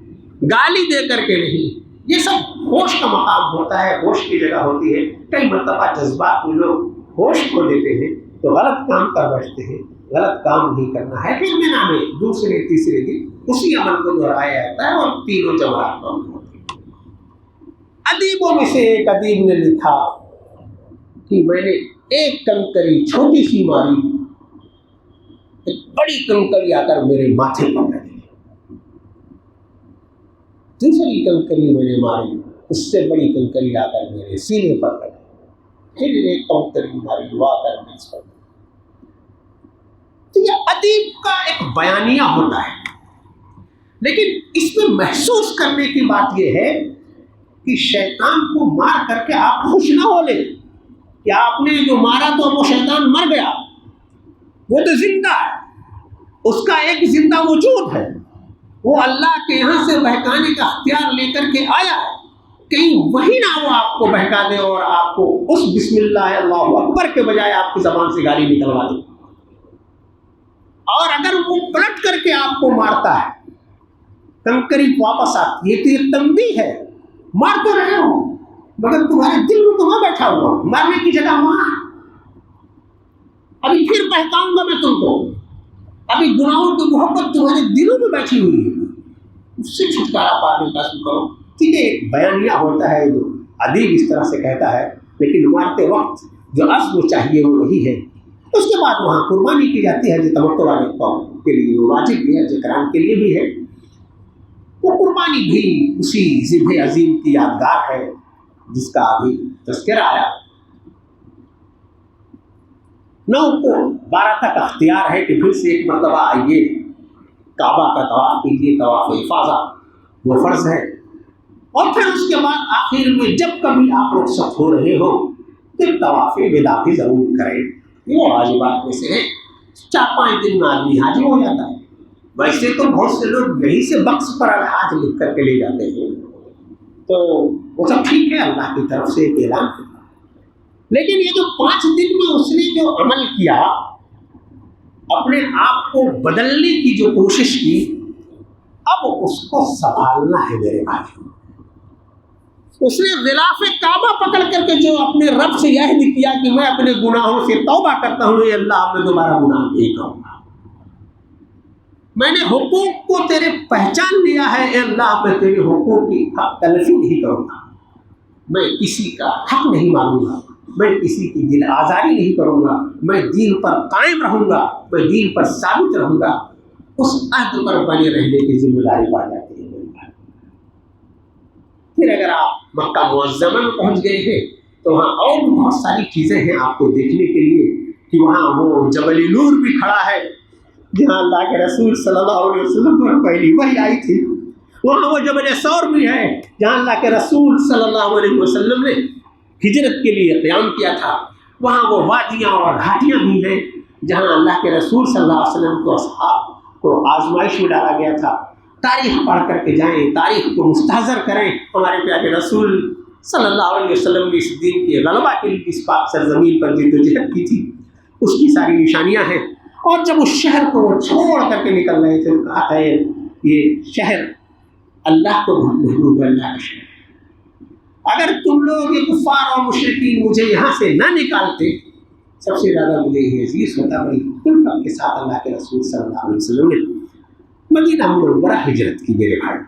گالی دے کر کے نہیں۔ یہ سب ہوش کا مقام ہوتا ہے، ہوش کی جگہ ہوتی ہے۔ کئی مرتبہ جذبات میں لوگ ہوش کھو دیتے ہیں تو غلط کام کر بیٹھتے ہیں۔ غلط کام نہیں کرنا ہے، پھر میں نامے دوسرے تیسرے دن اسی عمل کو دہرایا جاتا ہے اور تینوں جماعت کو ہوتی ہے۔ ادیبوں میں سے ایک ادیب نے لکھا کہ میں نے ایک کنکری چھوٹی سی ماری، ایک بڑی کنکری آ کر میرے ماتھے پر لگی، دوسری کنکری میں نے ماری، اس سے بڑی کنکری آ کر میرے سینے پر لگی، پھر ایک کنکری ماری وہ آ کر میز پر لگی۔ تو یہ ادیب کا ایک بیانیہ ہوتا ہے، لیکن اس میں محسوس کرنے کی بات یہ ہے کہ شیطان کو مار کر کے آپ خوش نہ ہو لیں کہ آپ نے جو مارا تو وہ شیطان مر گیا، وہ تو زندہ ہے، اس کا ایک زندہ وجود ہے، وہ اللہ کے یہاں سے بہکانے کا اختیار لے کر کے آیا ہے، کہیں وہی نہ وہ آپ کو بہکا دے اور آپ کو اس بسم اللہ اللہ اکبر کے بجائے آپ کی زبان سے گالی نکلوا دے۔ اور اگر وہ پلٹ کر کے آپ کو مارتا ہے، کنکری واپس آتی ہے، تو یہ تنبیہ ہے، مار تو رہے ہو مگر تمہارے دل میں تو وہاں بیٹھا ہوا، مارنے کی جگہ وہاں، ابھی پھر بہکاؤں گا میں تم کو، ابھی گناہوں کی محبت تمہارے دلوں میں بیٹھی ہوئی ہے، اس سے چھٹکارا پانے کا شروع کرو۔ ٹھیک ہے، ایک بیانیہ ہوتا ہے جو ادیب اس طرح سے کہتا ہے، لیکن مارتے وقت جو عزم چاہیے وہ وہی ہے۔ اس کے بعد وہاں قربانی کی جاتی ہے، جو تمتع والے قوم کے لیے واجب بھی ہے، ذکران کے لیے بھی ہے، وہ قربانی بھی اسی ذبح عظیم کی یادگار ہے جس کا ابھی تذکرہ آیا۔ 9 کو 12 تک اختیار ہے کہ پھر سے ایک مرتبہ آئیے، کعبہ کا طواف کیجیے، طواف افاضہ وہ فرض ہے، اور پھر اس کے بعد آخر میں جب کبھی آپ رخصت ہو رہے ہو پھر طواف وداع بھی ضرور کریں۔ وہ واجبات میں سے ہے، 4-5 دن میں آدمی حاجی ہو جاتا ہے۔ ویسے تو بہت سے لوگ یہیں سے بکس پر الحاج لکھ کر کے لے جاتے ہیں، تو وہ سب ٹھیک ہے، اللہ کی طرف سے ایک اعلان ہے، لیکن یہ جو 5 دن میں اس نے جو عمل کیا، اپنے آپ کو بدلنے کی جو کوشش کی، اب اس کو سنبھالنا ہے میرے بھائی۔ اس نے غلاف کعبہ پکڑ کر کے جو اپنے رب سے عہد کیا کہ میں اپنے گناہوں سے توبہ کرتا ہوں، اے اللہ میں دوبارہ گناہ نہیں کروں گا، میں نے حقوق کو تیرے پہچان لیا ہے، اے اللہ میں تیرے حقوق کی تلفی نہیں کروں گا، میں کسی کا حق نہیں مانوں گا، میں کسی کی دل آزاری نہیں کروں گا، میں دین پر قائم رہوں گا، میں دین پر ثابت رہوں گا۔ اس عہد پر بنے رہنے کی ذمہ داری پا جاتی ہے۔ پھر اگر آپ مکہ معظمہ میں پہنچ گئے ہیں تو وہاں اور بھی بہت ساری چیزیں ہیں آپ کو دیکھنے کے لیے، کہ وہاں وہ جبل نور بھی کھڑا ہے جہاں اللہ کے رسول صلی اللہ علیہ وسلم پر پہلی وحی آئی تھی، وہاں وہ جبل ثور بھی ہے جہاں اللہ کے رسول صلی اللہ علیہ وسلم نے ہجرت کے لیے قیام کیا تھا، وہاں وہ وادیاں اور گھاٹیاں بھی ہیں جہاں اللہ کے رسول صلی اللہ علیہ وسلم کو اصحاب کو آزمائش میں ڈالا گیا تھا۔ تاریخ پڑھ کر کے جائیں، تاریخ کو مستحضر کریں، ہمارے پیارے رسول صلی اللہ علیہ وسلم نے اس دین کے غلبہ کے لیے اس پاک سرزمین پر جدوجہد کی تھی، اس کی ساری نشانیاں ہیں۔ اور جب اس شہر کو وہ چھوڑ کر کے نکل رہے تھے، کہا ہے یہ شہر اللہ کو بہت محبوب ہے، اللہ کا شہر۔ اگر تم لوگ یہ کفار اور مشرکین مجھے یہاں سے نہ نکالتے، سب سے زیادہ مجھے یہ عزیز ہوتا بڑی الفت کے ساتھ اللہ کے رسول صلی اللہ علیہ وسلم نے مدینہ منورہ ہجرت کی۔ میرے بھائی،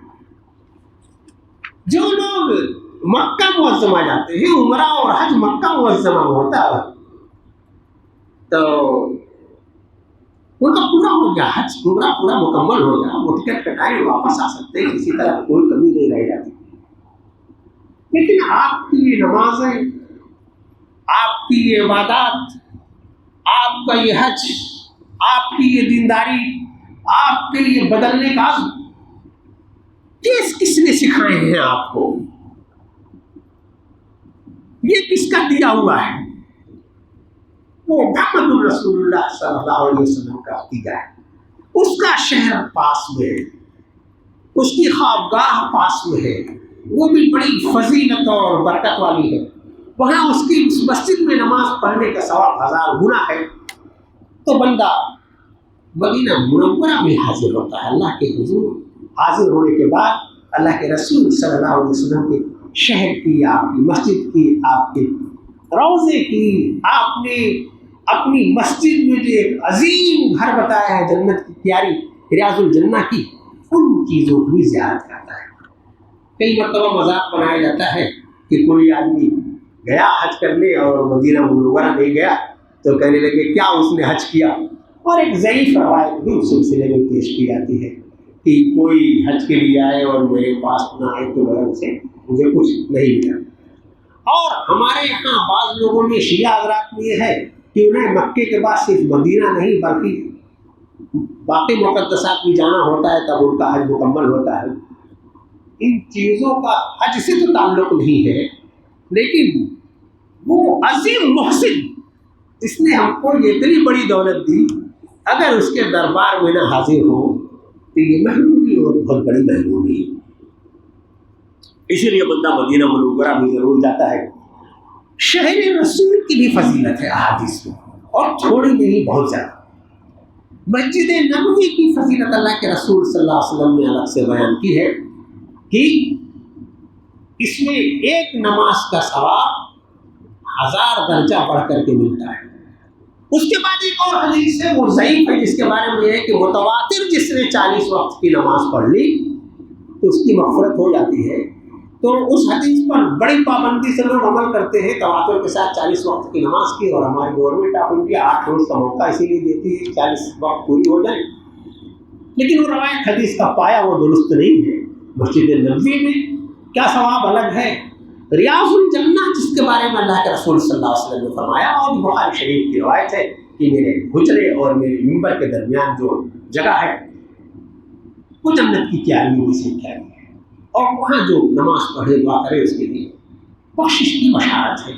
جو لوگ مکہ معظمہ جاتے ہیں، عمرہ اور حج مکہ معظمہ میں ہوتا ہے، تو ان کا پورا ہو گیا، حج عمرہ پورا مکمل ہو گیا، وہ ٹکٹ کٹائے واپس آ سکتے ہیں، کسی طرح کوئی کمی نہیں رہ جاتی۔ لیکن آپ کی یہ نمازیں، آپ کی یہ عبادات، آپ کا یہ حج، آپ کی یہ دینداری، آپ کے یہ بدلنے کا عزم، کس نے سکھائے ہیں آپ کو؟ یہ کس کا دیا ہوا ہے؟ وہ محمد الرسول اللہ صلی اللہ علیہ وسلم کا عقیدہ ہے۔ اس کا شہر پاس میں ہے، اس کی خوابگاہ پاس میں ہے، وہ بھی بڑی فضیلت اور برکت والی ہے، وہاں اس کی اس مسجد میں نماز پڑھنے کا ثواب 1000 گنا ہے۔ تو بندہ مدینہ منورہ میں حاضر ہوتا ہے، اللہ کے حضور حاضر ہونے کے بعد اللہ کے رسول صلی اللہ علیہ وسلم کے شہر کی، آپ کی مسجد کی، آپ کے روضے کی، آپ نے اپنی مسجد میں جو ایک عظیم گھر بتایا ہے جنت کی پیاری ریاض الجنہ کی، ان چیزوں کی زیارت کرتا ہے۔ کئی مرتبہ مذاق بنایا جاتا ہے کہ کوئی آدمی گیا حج کرنے اور مدینہ منورہ نہیں گیا تو کہنے لگے کیا اس نے حج کیا؟ اور ایک ضعیف روایت بھی اس سلسلے میں پیش کی جاتی ہے کہ کوئی حج کے لیے آئے اور میرے پاس نہ آئے تو وجہ سے مجھے کچھ نہیں ملا۔ اور ہمارے یہاں بعض لوگوں نے شیعہ حضرات میں یہ ہے کہ انہیں مکے کے بعد صرف مدینہ نہیں بلکہ باقی مقدسات بھی جانا ہوتا ہے، تب ان کا حج مکمل ہوتا ہے۔ ان چیزوں کا حج سے تو تعلق نہیں ہے، لیکن وہ عظیم محسن جس نے ہم کو یہ اتنی بڑی دولت دی، اگر اس کے دربار میں نہ حاضر ہو تو یہ محرومی اور بہت بڑی محرومی ہے۔ اسی لیے بندہ مدینہ منورہ بھی ضرور جاتا ہے۔ شہر رسول کی بھی فضیلت ہے احادیث میں، اور تھوڑی نہیں بہت زیادہ۔ مسجد نبوی کی فضیلت اللہ کے رسول صلی اللہ علیہ وسلم نے الگ سے بیان کی ہے کہ اس میں ایک نماز کا ثواب 1000 درجہ بڑھ کر کے ملتا ہے۔ اس کے بعد ایک اور حدیث ہے، وہ ضعیف ہے، جس کے بارے میں ہے کہ متواتر جس نے 40 وقت کی نماز پڑھ لی تو اس کی مغفرت ہو جاتی ہے۔ تو اس حدیث پر بڑی پابندی سے لوگ عمل کرتے ہیں، تواتر کے ساتھ 40 وقت کی نماز کی، اور ہماری گورنمنٹ آف انڈیا 8 روز کا موقع اسی لیے دیتی ہے 40 وقت پوری ہو جائے۔ لیکن وہ روایت حدیث کا پایا وہ درست نہیں ہے۔ مسجد نبوی میں کیا ثواب الگ ہے، ریاض الجنہ جس کے بارے میں اللہ کے رسول صلی اللہ علیہ وسلم نے فرمایا، اور بخاری شریف کی روایت ہے کہ میرے حجرے اور میرے منبر کے درمیان جو جگہ ہے وہ جنت کی کیاری میں سے کیاری ہے، اور وہاں جو نماز پڑھے دعا کرے اس کے لیے بخشش کی بشارت ہے۔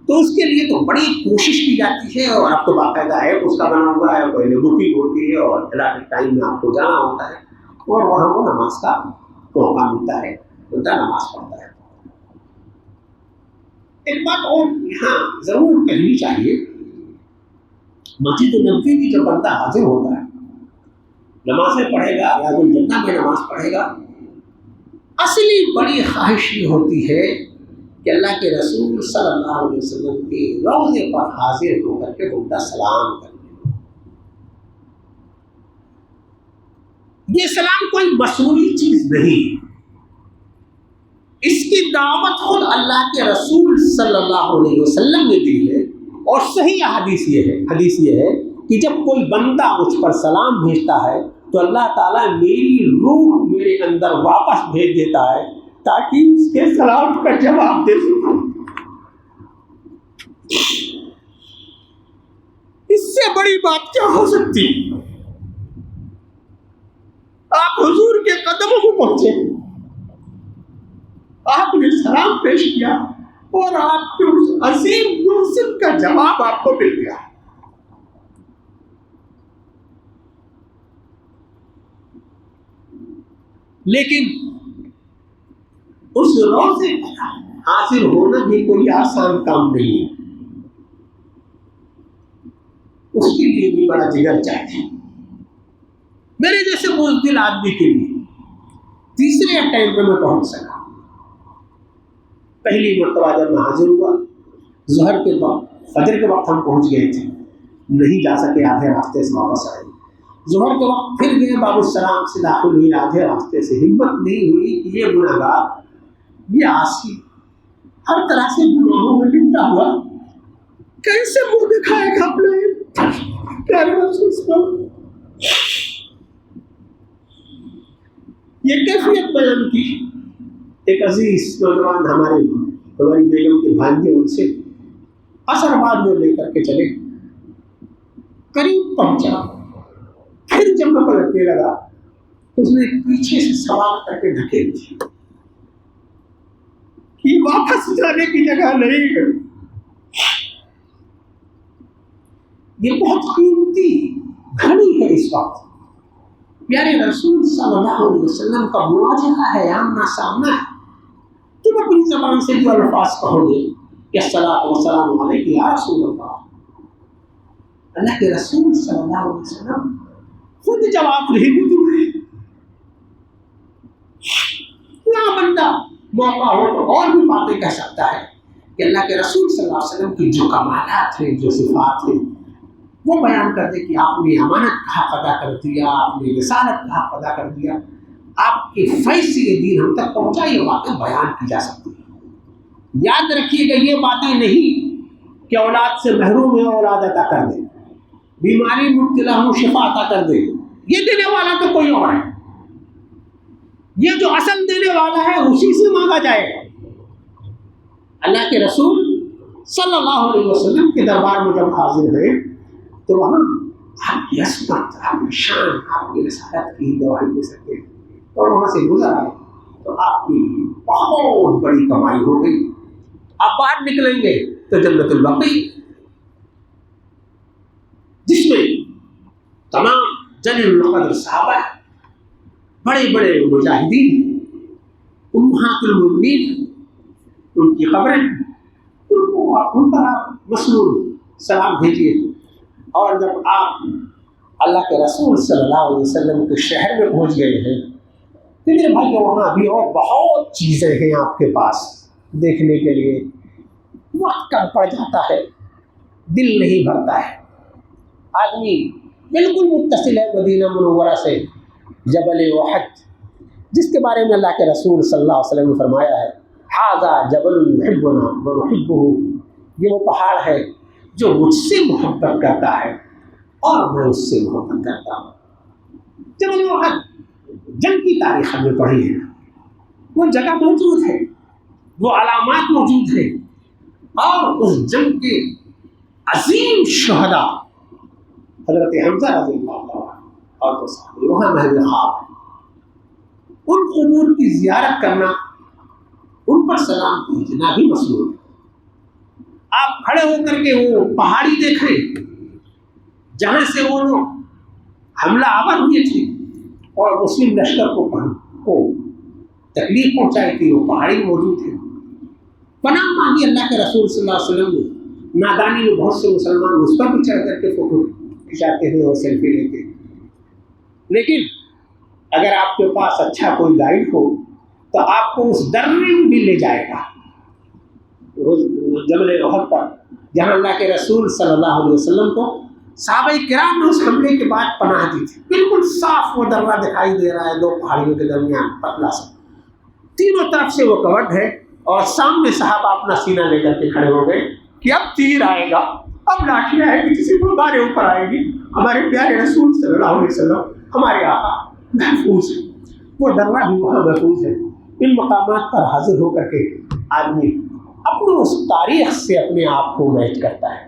تو اس کے لیے تو بڑی کوشش کی جاتی ہے، اور آپ کو باقاعدہ ہے اس کا بنا ہوا ہے، پہلے بکنگ ہوتی ہے اور الاٹڈ ٹائم میں آپ کو جانا ہوتا ہے، اور وہاں وہ نماز کا موقع ملتا ہے، بندہ نماز پڑھتا ہے۔ ایک بات اور یہاں ضرور کہنی چاہیے، مسجد نبوی کی جب بندہ حاضر ہوتا ہے، نمازیں پڑھے گا، ریاض الجنہ میں نماز پڑھے گا، اصلی بڑی خواہش یہ ہوتی ہے کہ اللہ کے رسول صلی اللہ علیہ وسلم کے روضے پر حاضر ہو کر کے بندہ سلام کرے۔ یہ سلام کوئی مصنوعی چیز نہیں، اس کی دعوت خود اللہ کے رسول صلی اللہ علیہ وسلم نے دی ہے، اور صحیح حدیث یہ ہے کہ جب کوئی بندہ مجھ پر سلام بھیجتا ہے تو اللہ تعالیٰ میری روح میرے اندر واپس بھیج دیتا ہے تاکہ اس کے سلام کا جواب دے سکوں۔ اس سے بڑی بات کیا ہو سکتی؟ آپ حضور کے قدموں کو پہنچے، آپ نے سلام پیش کیا، اور آپ کے اس عظیم محسن کا جواب آپ کو مل گیا۔ لیکن اس روزے پر حاضر ہونا بھی کوئی آسان کام نہیں ہے، اس کے لیے بھی بڑا جگر چاہیے۔ میرے جیسے بزدل آدمی کے لیے تیسرے اٹیمپٹ پہ میں پہنچ سکا۔ پہلی مرتبہ جب میں حاضر ہوا، ظہر کے وقت، فجر کے وقت ہم پہنچ گئے تھے، نہیں جا سکے، آدھے راستے سے واپس آئے۔ ظہر کے وقت پھر گئے، باب السلام سے داخل ہوئی، آدھے راستے سے ہمت نہیں ہوئی کہ یہ گنہگار، یہ عاصی، ہر طرح سے گناہوں میں لپٹا ہوا، کیسے منہ دکھائے گا اپنے پیارے رسول صلی اللہ علیہ وسلم؟ یہ کیفیت بیان کی۔ ایک عزیز نوجوان ہماری بیگم کے بھانجے ان سے عصر بعد میں لے کر کے چلے، قریب پہنچا، پھر جب میں پلٹنے لگا اس نے پیچھے سے سوال کر کے ڈھکیل دیا کہ واپس جانے کی جگہ نہیں ہے۔ یہ بہت قیمتی گھڑی ہے اس وقت، پیارے رسول صلی اللہ علیہ وسلم کا مواجہہ ہے، آمنا سامنا ہے۔ تم اپنی زبان سے جو الفاظ کہو گے کہ الصلاۃ والسلام علیک یا رسول اللہ، اللہ کے رسول صلی اللہ علیہ وسلم خود جواب نہیں دے تمہیں۔ کیا بندہ موقع ہو تو اور بھی باتیں کہہ سکتا ہے کہ اللہ کے رسول صلی اللہ علیہ وسلم کی جو کمالات ہیں، جو صفات ہیں، وہ بیان کر دے کہ آپ نے امانت کا حق ادا کر دیا، آپ نے رسالت کا حق ادا کر دیا، آپ کے فیض سے یہ دین ہم تک پہنچا، یہ باتیں بیان کی جا سکتی ہیں۔ یاد رکھیے گا، یہ باتیں نہیں کہ اولاد سے محروم ہے اولاد عطا کر دے، بیماری مبتلا ہوں شفا عطا کر دے، یہ دینے والا تو کوئی اور ہے، یہ جو اصل دینے والا ہے اسی سے مانگا جائے گا۔ اللہ کے رسول صلی اللہ علیہ وسلم کے دربار میں جب حاضر ہوئے تو وہاں آپ کی عصمت، آپ کی شان، آپ کی رسالت کی گواہی دے سکتے ہیں، اور وہاں سے گزر آئے تو آپ کی بہت بڑی کمائی ہو گئی۔ آپ باہر نکلیں گے تو جنت البقیع، جس میں تمام جلیل القدر صحابہ، بڑے بڑے مجاہدین، امہات المؤمنین، ان کی خبریں، ان پر آپ مسنون سلام بھیجیے۔ اور جب آپ اللہ کے رسول صلی اللہ علیہ وسلم کے شہر میں پہنچ گئے ہیں تو میرے بھائیو وہاں ابھی اور بہت چیزیں ہیں آپ کے پاس دیکھنے کے لیے، وقت کم پڑ جاتا ہے، دل نہیں بھرتا ہے۔ آدمی بالکل متصل ہے مدینہ منورہ سے جبل احد، جس کے بارے میں اللہ کے رسول صلی اللہ علیہ وسلم نے فرمایا ہے ھذا جبل یحبنا ونحبہ، یہ وہ پہاڑ ہے جو مجھ سے محبت کرتا ہے اور میں اس سے محبت کرتا ہوں۔ جبل احد جنگ کی تاریخ ہم نے پڑھی ہے، وہ جگہ موجود ہے، وہ علامات موجود ہیں، اور اس جنگ کے عظیم شہداء حضرت حمزہ رضی اللہ عنہ اور وہاں محل خواب ہے، ان قبور کی زیارت کرنا، ان پر سلام بھیجنا بھی مسنون ہے۔ آپ کھڑے ہو کر کے وہ پہاڑی دیکھیں جہاں سے وہ لوگ حملہ آور ہوئے تھے اور مسلم لشکر کو تکلیف پہنچائی تھی، وہ پہاڑی موجود تھے۔ پناہ مانگی اللہ کے رسول صلی اللہ علیہ وسلم نے، نادانی میں بہت سے مسلمان اس پر بھی چڑھ کر کے فوٹو کھنچاتے ہیں اور سیلفی لیتے ہیں، لیکن اگر آپ کے پاس اچھا کوئی گائیڈ ہو تو آپ کو اس درے میں بھی لے جائے گا، جبل احد پر، جہاں اللہ کے رسول صلی اللہ علیہ وسلم کو صحابہ کرام نے اس حملے کے بعد پناہ دی تھی۔ بالکل صاف وہ درہ دکھائی دے رہا ہے، دو پہاڑیوں کے درمیان پتلا سا، تینوں طرف سے وہ کورڈ ہے، اور سامنے صحابہ اپنا سینہ لے کر کے کھڑے ہو گئے کہ اب تیر آئے گا، اب لاٹھی آئے گی، کسی کو ہمارے اوپر آئے گی۔ ہمارے پیارے رسول صلی اللہ علیہ وسلم، ہمارے آقا محفوظ ہے، وہ درہ بھی وہاں محفوظ ہے۔ ان مقامات پر حاضر ہو کر کے آدمی اپنے اس تاریخ سے اپنے آپ کو میچ کرتا ہے،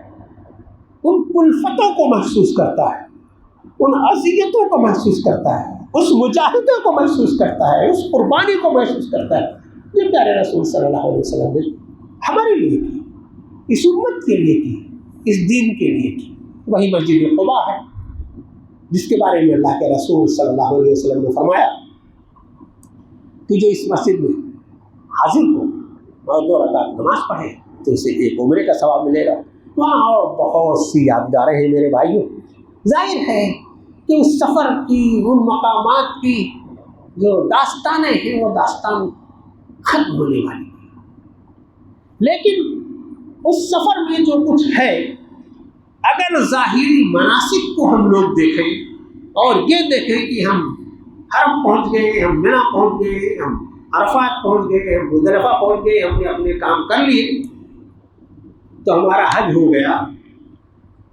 ان الفتوں کو محسوس کرتا ہے، ان اذیتوں کو محسوس کرتا ہے، اس مجاہدے کو محسوس کرتا ہے، اس قربانی کو محسوس کرتا ہے جو پیارے رسول صلی اللہ علیہ وسلم نے ہمارے لیے کی، اس امت کے لیے کی، اس دین کے لیے کی۔ وہی مسجد قباء ہے جس کے بارے میں اللہ کے رسول صلی اللہ علیہ وسلم نے فرمایا کہ جو اس مسجد میں حاضر ہو اور 2 رکعت نماز پڑھے تو اسے ایک عمرے کا ثواب ملے گا۔ وہاں اور بہت سی یادگاریں ہیں میرے بھائیوں۔ ظاہر ہے کہ اس سفر کی، ان مقامات کی جو داستانیں ہیں وہ داستان ختم ہونے والی ہے، لیکن اس سفر میں جو کچھ ہے، اگر ظاہری مناسک کو ہم لوگ دیکھیں اور یہ دیکھیں کہ ہم حرم پہنچ گئے، ہم منی پہنچ گئے، ہم عرفات پہنچ گئے، ہم مزدلفہ پہنچ گئے، ہم نے اپنے کام کر لیے تو ہمارا حج ہو گیا،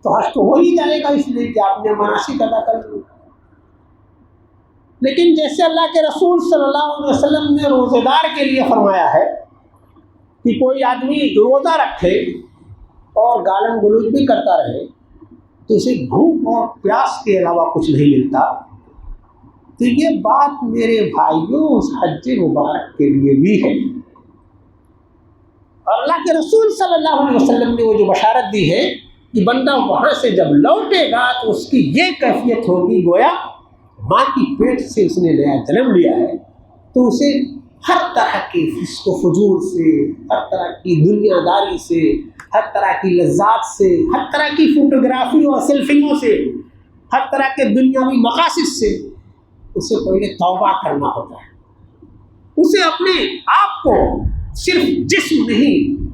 تو حج تو ہو ہی جائے گا اس لیے کہ آپ نے مناسک ادا کر لی۔ لیکن جیسے اللہ کے رسول صلی اللہ علیہ وسلم نے روزے دار کے لیے فرمایا ہے کہ کوئی آدمی روزہ رکھے اور گالن گلوچ بھی کرتا رہے تو اسے بھوک اور پیاس کے علاوہ کچھ نہیں ملتا، تو یہ بات میرے بھائیوں اس حج مبارک کے لیے بھی ہے۔ اور اللہ کے رسول صلی اللہ علیہ وسلم نے وہ جو بشارت دی ہے کہ بندہ وہاں سے جب لوٹے گا تو اس کی یہ کیفیت ہوگی گویا ماں کی پیٹ سے اس نے نیا جنم لیا ہے، تو اسے ہر طرح کے فسق و فجور سے، ہر طرح کی دنیا داری سے، ہر طرح کی لذات سے، ہر طرح کی فوٹوگرافی اور سیلفیوں سے، ہر طرح کے دنیاوی مقاصد سے اسے پہلے توبہ کرنا ہوتا ہے۔ اسے اپنے آپ کو صرف جسم نہیں،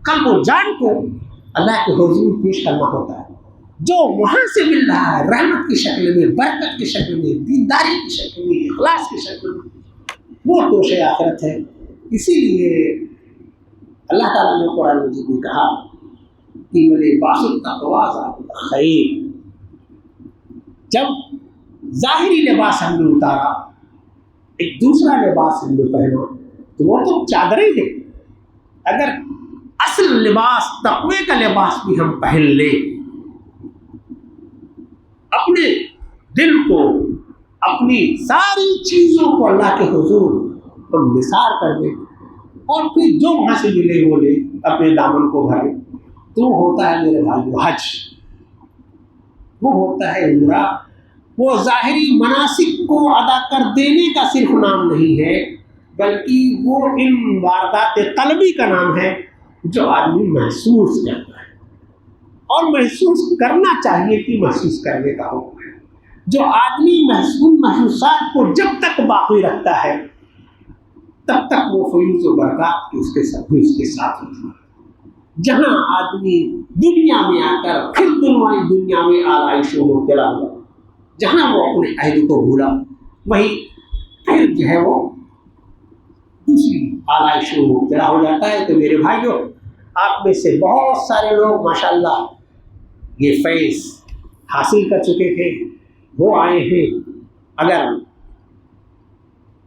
قلب و جان کو اللہ کے حضور پیش کرنا ہوتا ہے۔ جو وہاں سے مل رہا ہے رحمت کی شکل میں، برکت کی شکل میں، دینداری کی شکل میں، اخلاص کی شکل میں، وہ توش آخرت ہے۔ اسی لیے اللہ تعالیٰ نے قرآن مجید میں کہا کہ میرے باس التقویٰ خیر۔ جب ظاہری لباس ہم نے اتارا، ایک دوسرا لباس ہم نے پہنا، تو وہ تو چادریں ہیں۔ اگر اصل لباس تقوی کا لباس بھی ہم پہن لیں، اپنے دل کو، اپنی ساری چیزوں کو اللہ کے حضور ہم نثار کر دیں اور پھر جو وہاں سے ملے وہ لے، اپنے دامن کو بھرے، تو ہوتا ہے میرے بھائیو حج، وہ ہوتا ہے عمرہ۔ وہ ظاہری مناسک کو ادا کر دینے کا صرف نام نہیں ہے، بلکہ وہ ان واردات قلبی کا نام ہے جو آدمی محسوس کرتا ہے اور محسوس کرنا چاہیے کہ محسوس کرنے کا حکم ہے۔ جو آدمی محسوسات کو جب تک باقی رکھتا ہے تب تک وہ فیوز و برکات اس کے ساتھ ہوتی ہے۔ جہاں آدمی دنیا میں آ کر پھر دنیا میں آلائشوں میں مبتلا ہوا، جہاں وہ اپنے عہد کو بھولا، وہی پھر جو ہے وہ دوسری آلائشوں میں مبتلا ہو جاتا ہے۔ تو میرے بھائیوں، آپ میں سے بہت سارے لوگ ماشاءاللہ یہ فیض حاصل کر چکے تھے، وہ آئے ہیں۔ اگر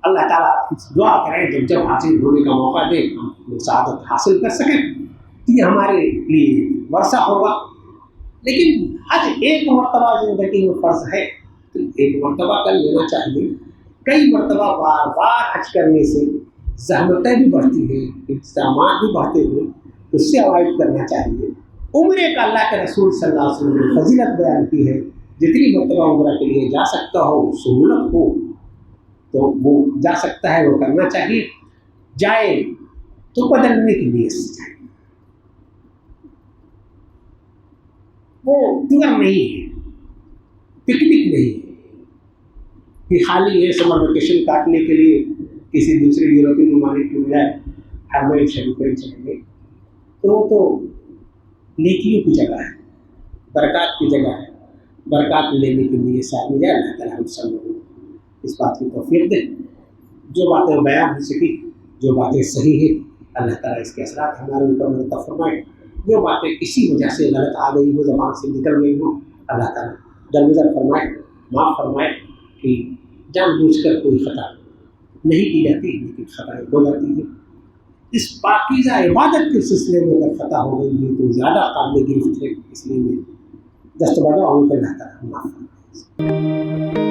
اللہ تعالیٰ دعا کرے جب حاصل ہونے کا موقع دے ہم سعادت حاصل کر سکیں تو یہ ہمارے لیے ورثہ ہوگا۔ لیکن حج ایک مرتبہ زندگی میں فرض ہے تو ایک مرتبہ کر لینا چاہیے۔ کئی مرتبہ بار بار حج کرنے سے زحمتیں بھی بڑھتی ہیں، انتظامات بھی بڑھتے ہیں، اس سے اوائڈ کرنا چاہیے۔ عمرے کا اللہ کے رسول صلی اللہ علیہ وسلم نے فضیلت بیان کی ہے، جتنی مرتبہ عمرہ کے لیے جا سکتا ہو، سہولت ہو تو وہ جا سکتا ہے، وہ کرنا چاہیے۔ جائے تو بدلنے کی نیت سے جائے، وہ ٹور نہیں ہے، پکنک نہیں ہے کہ خالی ہے سمر ویکیشن کاٹنے کے لیے کسی دوسرے یورپی ممالک کے بجائے حرمین شریفین چلیں گے، تو وہ تو نیکیوں کی جگہ ہے، برکات کی جگہ ہے۔ برکات لینے کے لیے ساتھ میں جائے۔ اللہ تعالیٰ ہم سب لوگوں کو اس بات کی توفیق دے۔ جو باتیں بیان ہو سکی، جو باتیں صحیح ہیں، اللہ تعالیٰ اس کے اثرات ہمارے اوپر مرتب فرمائے۔ جو باتیں کسی وجہ سے غلط آ گئی ہو، زبان سے نکل گئی ہو، اللہ تعالیٰ درگزر فرمائے، معاف فرمائے۔ کہ جان بوجھ کر کوئی خطا نہیں کی جاتی، لیکن خطائیں ہو جاتی ہیں۔ اس پاکیزہ عبادت کے سلسلے میں اگر خطا ہو گئی ہے تو زیادہ قابل گرفت ہے، اس لیے میں دست بدہ ہوں کہ اللہ تعالیٰ معاف فرمائے۔